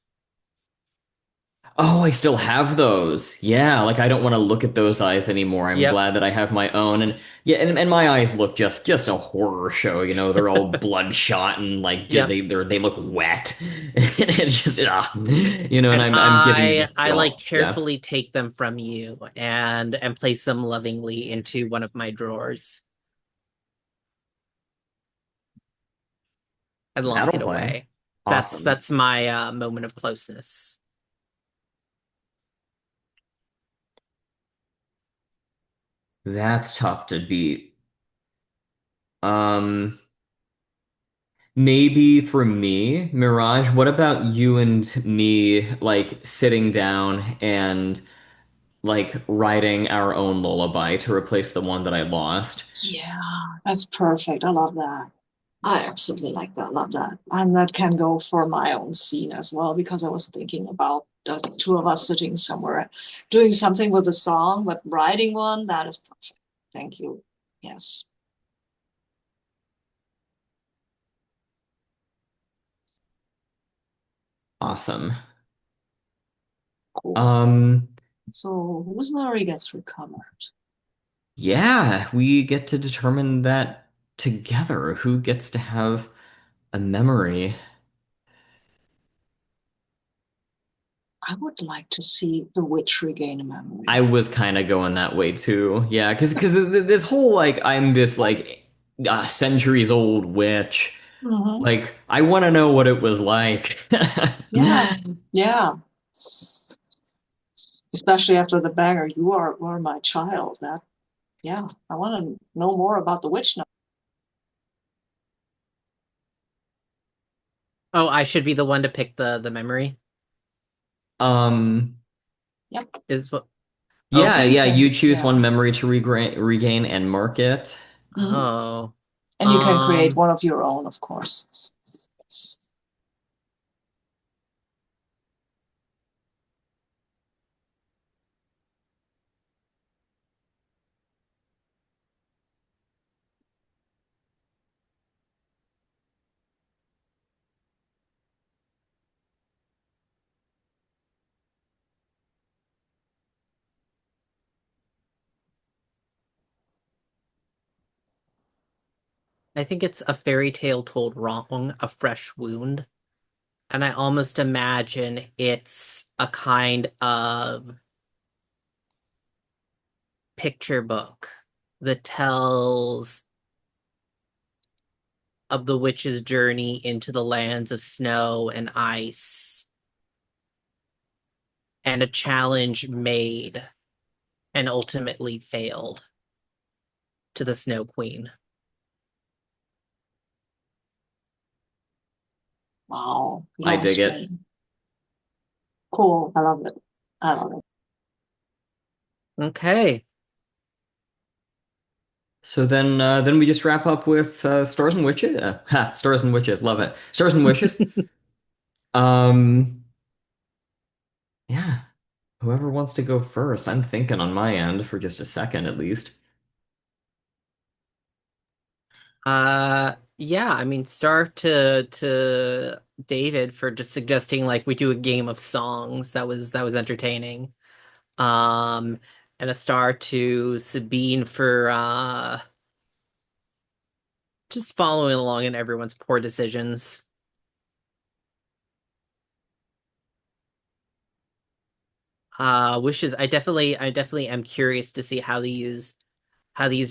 Speaker 1: Oh, I still have those. Yeah, like I don't want to look at those eyes anymore. I'm
Speaker 3: Yep.
Speaker 1: glad that I have my own. And yeah, and my eyes look just a horror show, you know. They're all bloodshot and like
Speaker 3: Yep.
Speaker 1: they look wet. It's just you know, and
Speaker 3: And
Speaker 1: I'm
Speaker 3: I
Speaker 1: giving
Speaker 3: I like
Speaker 1: oh, yeah.
Speaker 3: carefully take them from you and place them lovingly into one of my drawers and lock
Speaker 1: That'll
Speaker 3: it
Speaker 1: play.
Speaker 3: away.
Speaker 1: Awesome.
Speaker 3: That's my moment of closeness.
Speaker 1: That's tough to beat. Um Maybe for me, Mirage, what about you and me like sitting down and like writing our own lullaby to replace the one that I lost?
Speaker 2: Yeah, that's perfect. I love that. I absolutely like that. Love that. And that can go for my own scene as well, because I was thinking about the two of us sitting somewhere doing something with a song, but writing one, that is perfect. Thank you. Yes.
Speaker 1: Awesome.
Speaker 2: Cool.
Speaker 1: Um,
Speaker 2: So whose memory gets recovered?
Speaker 1: yeah, we get to determine that together. Who gets to have a memory?
Speaker 2: I would like to see the witch regain a
Speaker 1: I
Speaker 2: memory.
Speaker 1: was kind of going that way too. Yeah, because this whole like I'm this like centuries old witch.
Speaker 2: Hmm.
Speaker 1: Like I want to know what it was like.
Speaker 2: Yeah. Yeah. Especially after the banger, you are my child. That yeah, I want to know more about the witch now.
Speaker 3: Oh, I should be the one to pick the memory.
Speaker 1: Um,
Speaker 2: Yep.
Speaker 3: Is what
Speaker 1: yeah,
Speaker 3: okay.
Speaker 2: Same
Speaker 1: yeah, you
Speaker 2: thing.
Speaker 1: choose
Speaker 2: Yeah.
Speaker 1: one memory to regain and mark it.
Speaker 2: Mhm.
Speaker 3: Oh.
Speaker 2: And you can create
Speaker 3: Um
Speaker 2: one of your own, of course.
Speaker 3: I think it's a fairy tale told wrong, a fresh wound. And I almost imagine it's a kind of picture book that tells of the witch's journey into the lands of snow and ice, and a challenge made and ultimately failed to the Snow Queen.
Speaker 2: Wow. You
Speaker 1: I dig
Speaker 2: lost
Speaker 1: it.
Speaker 2: me. Cool. I love it. I love it.
Speaker 3: Okay.
Speaker 1: So then we just wrap up with stars and witches. Stars and witches, love it. Stars and wishes. Um, yeah. Whoever wants to go first, I'm thinking on my end for just a second at least.
Speaker 3: Yeah, I mean, star to David for just suggesting like we do a game of songs. That was entertaining. Um, and a star to Sabine for just following along in everyone's poor decisions. Wishes. I definitely am curious to see how these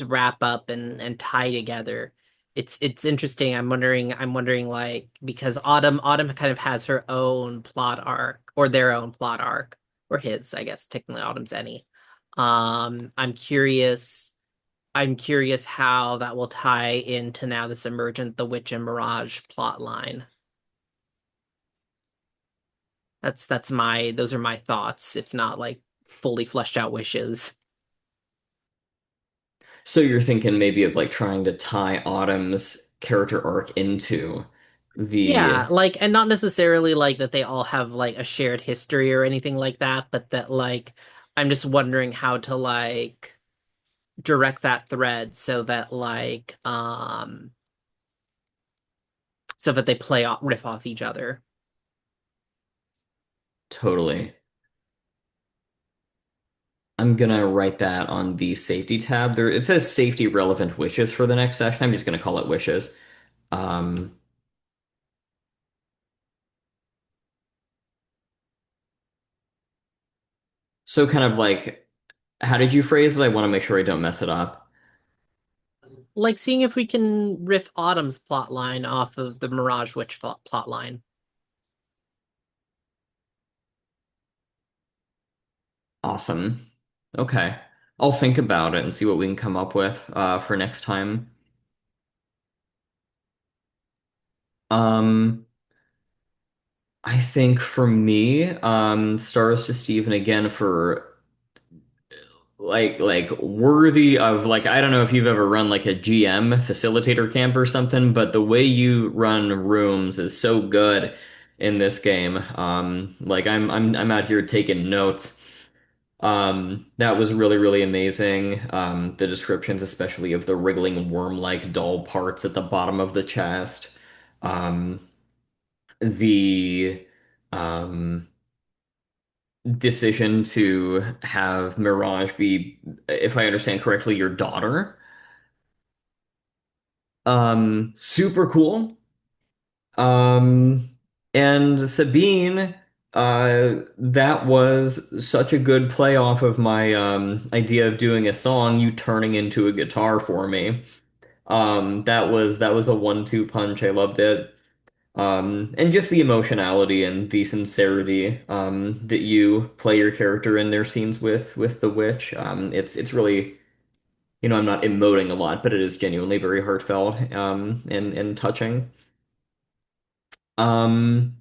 Speaker 3: wrap up and tie together. It's interesting. I'm wondering like because Autumn kind of has her own plot arc or their own plot arc or his, I guess technically Autumn's any. I'm curious how that will tie into now this emergent The Witch and Mirage plot line. Those are my thoughts, if not like fully fleshed out wishes.
Speaker 1: So you're thinking maybe of like trying to tie Autumn's character arc into the
Speaker 3: Yeah, like, and not necessarily like that they all have like a shared history or anything like that, but that like I'm just wondering how to like direct that thread so that they play off riff off each other.
Speaker 1: totally. I'm gonna write that on the safety tab. There, it says safety relevant wishes for the next session. I'm just gonna call it wishes. Um, so kind of like, how did you phrase it? I want to make sure I don't mess it up.
Speaker 3: Like seeing if we can riff Autumn's plot line off of the Mirage Witch plot line.
Speaker 1: Awesome. Okay. I'll think about it and see what we can come up with for next time. Um, I think for me, stars to Steven again for like worthy of like I don't know if you've ever run like a GM facilitator camp or something, but the way you run rooms is so good in this game. Like I'm out here taking notes. That was really, really amazing. The descriptions, especially of the wriggling worm-like dull parts at the bottom of the chest. Um, the um, decision to have Mirage be, if I understand correctly, your daughter. Super cool. Um, and Sabine, that was such a good play off of my idea of doing a song, you turning into a guitar for me. That was a one-two punch. I loved it. And just the emotionality and the sincerity that you play your character in their scenes with the witch. It's really, I'm not emoting a lot, but it is genuinely very heartfelt and touching. Um,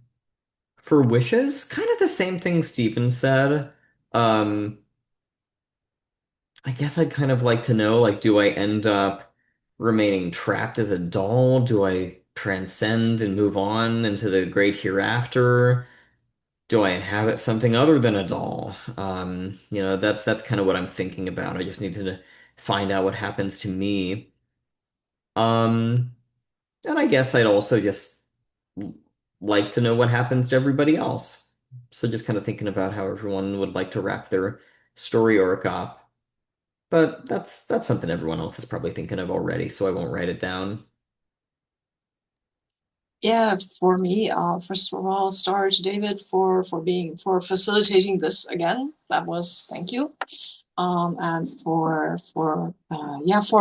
Speaker 1: For wishes, kind of the same thing Stephen said. Um, I guess I'd kind of like to know, like, do I end up remaining trapped as a doll? Do I transcend and move on into the great hereafter? Do I inhabit something other than a doll? That's kind of what I'm thinking about. I just need to find out what happens to me. Um, and I guess I'd also just like to know what happens to everybody else. So just kind of thinking about how everyone would like to wrap their story arc up. But that's something everyone else is probably thinking of already, so I won't write it down.
Speaker 2: Yeah, for me, first of all, star to David for facilitating this again. That was thank you. And for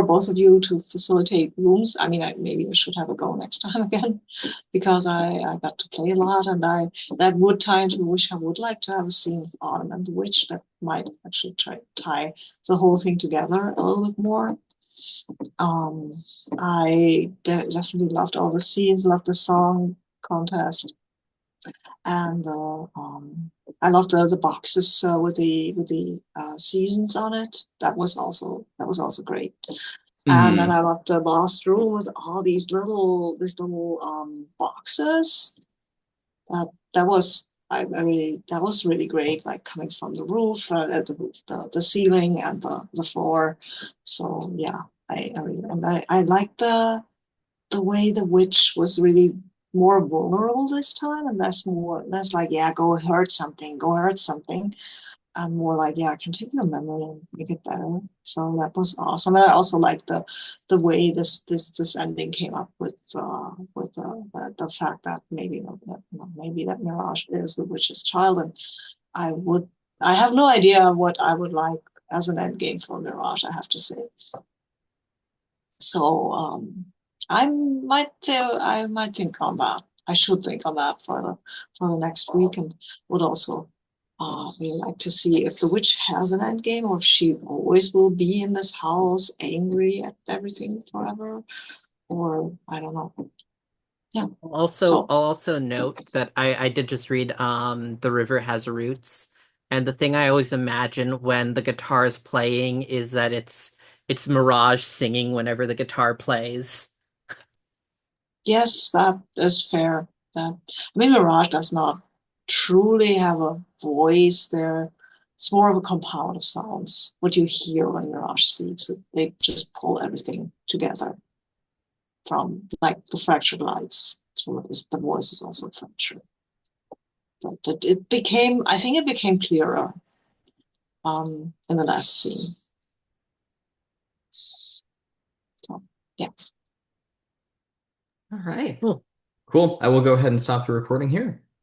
Speaker 2: both of you to facilitate rooms. I mean, maybe I should have a go next time again because I got to play a lot, and I that would tie into which I would like to have a scene with Autumn and the Witch that might actually tie the whole thing together a little bit more. Um, I definitely loved all the scenes, loved the song contest, and I loved the boxes with the seasons on it. That was also great. And then
Speaker 1: Hmm.
Speaker 2: I loved the last room with all these little boxes. That was really great, like coming from the roof, the ceiling, and the floor. So yeah, I really and I like the way the witch was really more vulnerable this time, and less like yeah, go hurt something, and more like yeah, I can take your memory and make it better. So that was awesome, and I also like the way this ending came up with the fact that maybe that Mirage is the witch's child, and I would I have no idea what I would like as an end game for Mirage. I have to say. So I might think on that. I should think on that for the next week, and would also really like to see if the witch has an end game, or if she always will be in this house, angry at everything forever, or I don't know. Yeah. So
Speaker 3: I'll also note that I did just read The River Has Roots, and the thing I always imagine when the guitar is playing is that it's Mirage singing whenever the guitar plays.
Speaker 2: yes, that is fair. That I mean, Mirage does not truly have a voice there. It's more of a compound of sounds. What you hear when Mirage speaks, they just pull everything together from like the fractured lights. So the voice is also fractured. But I think it became clearer in the last scene. So, yeah.
Speaker 1: All right.
Speaker 3: Cool.
Speaker 1: Cool. I will go ahead and stop the recording here.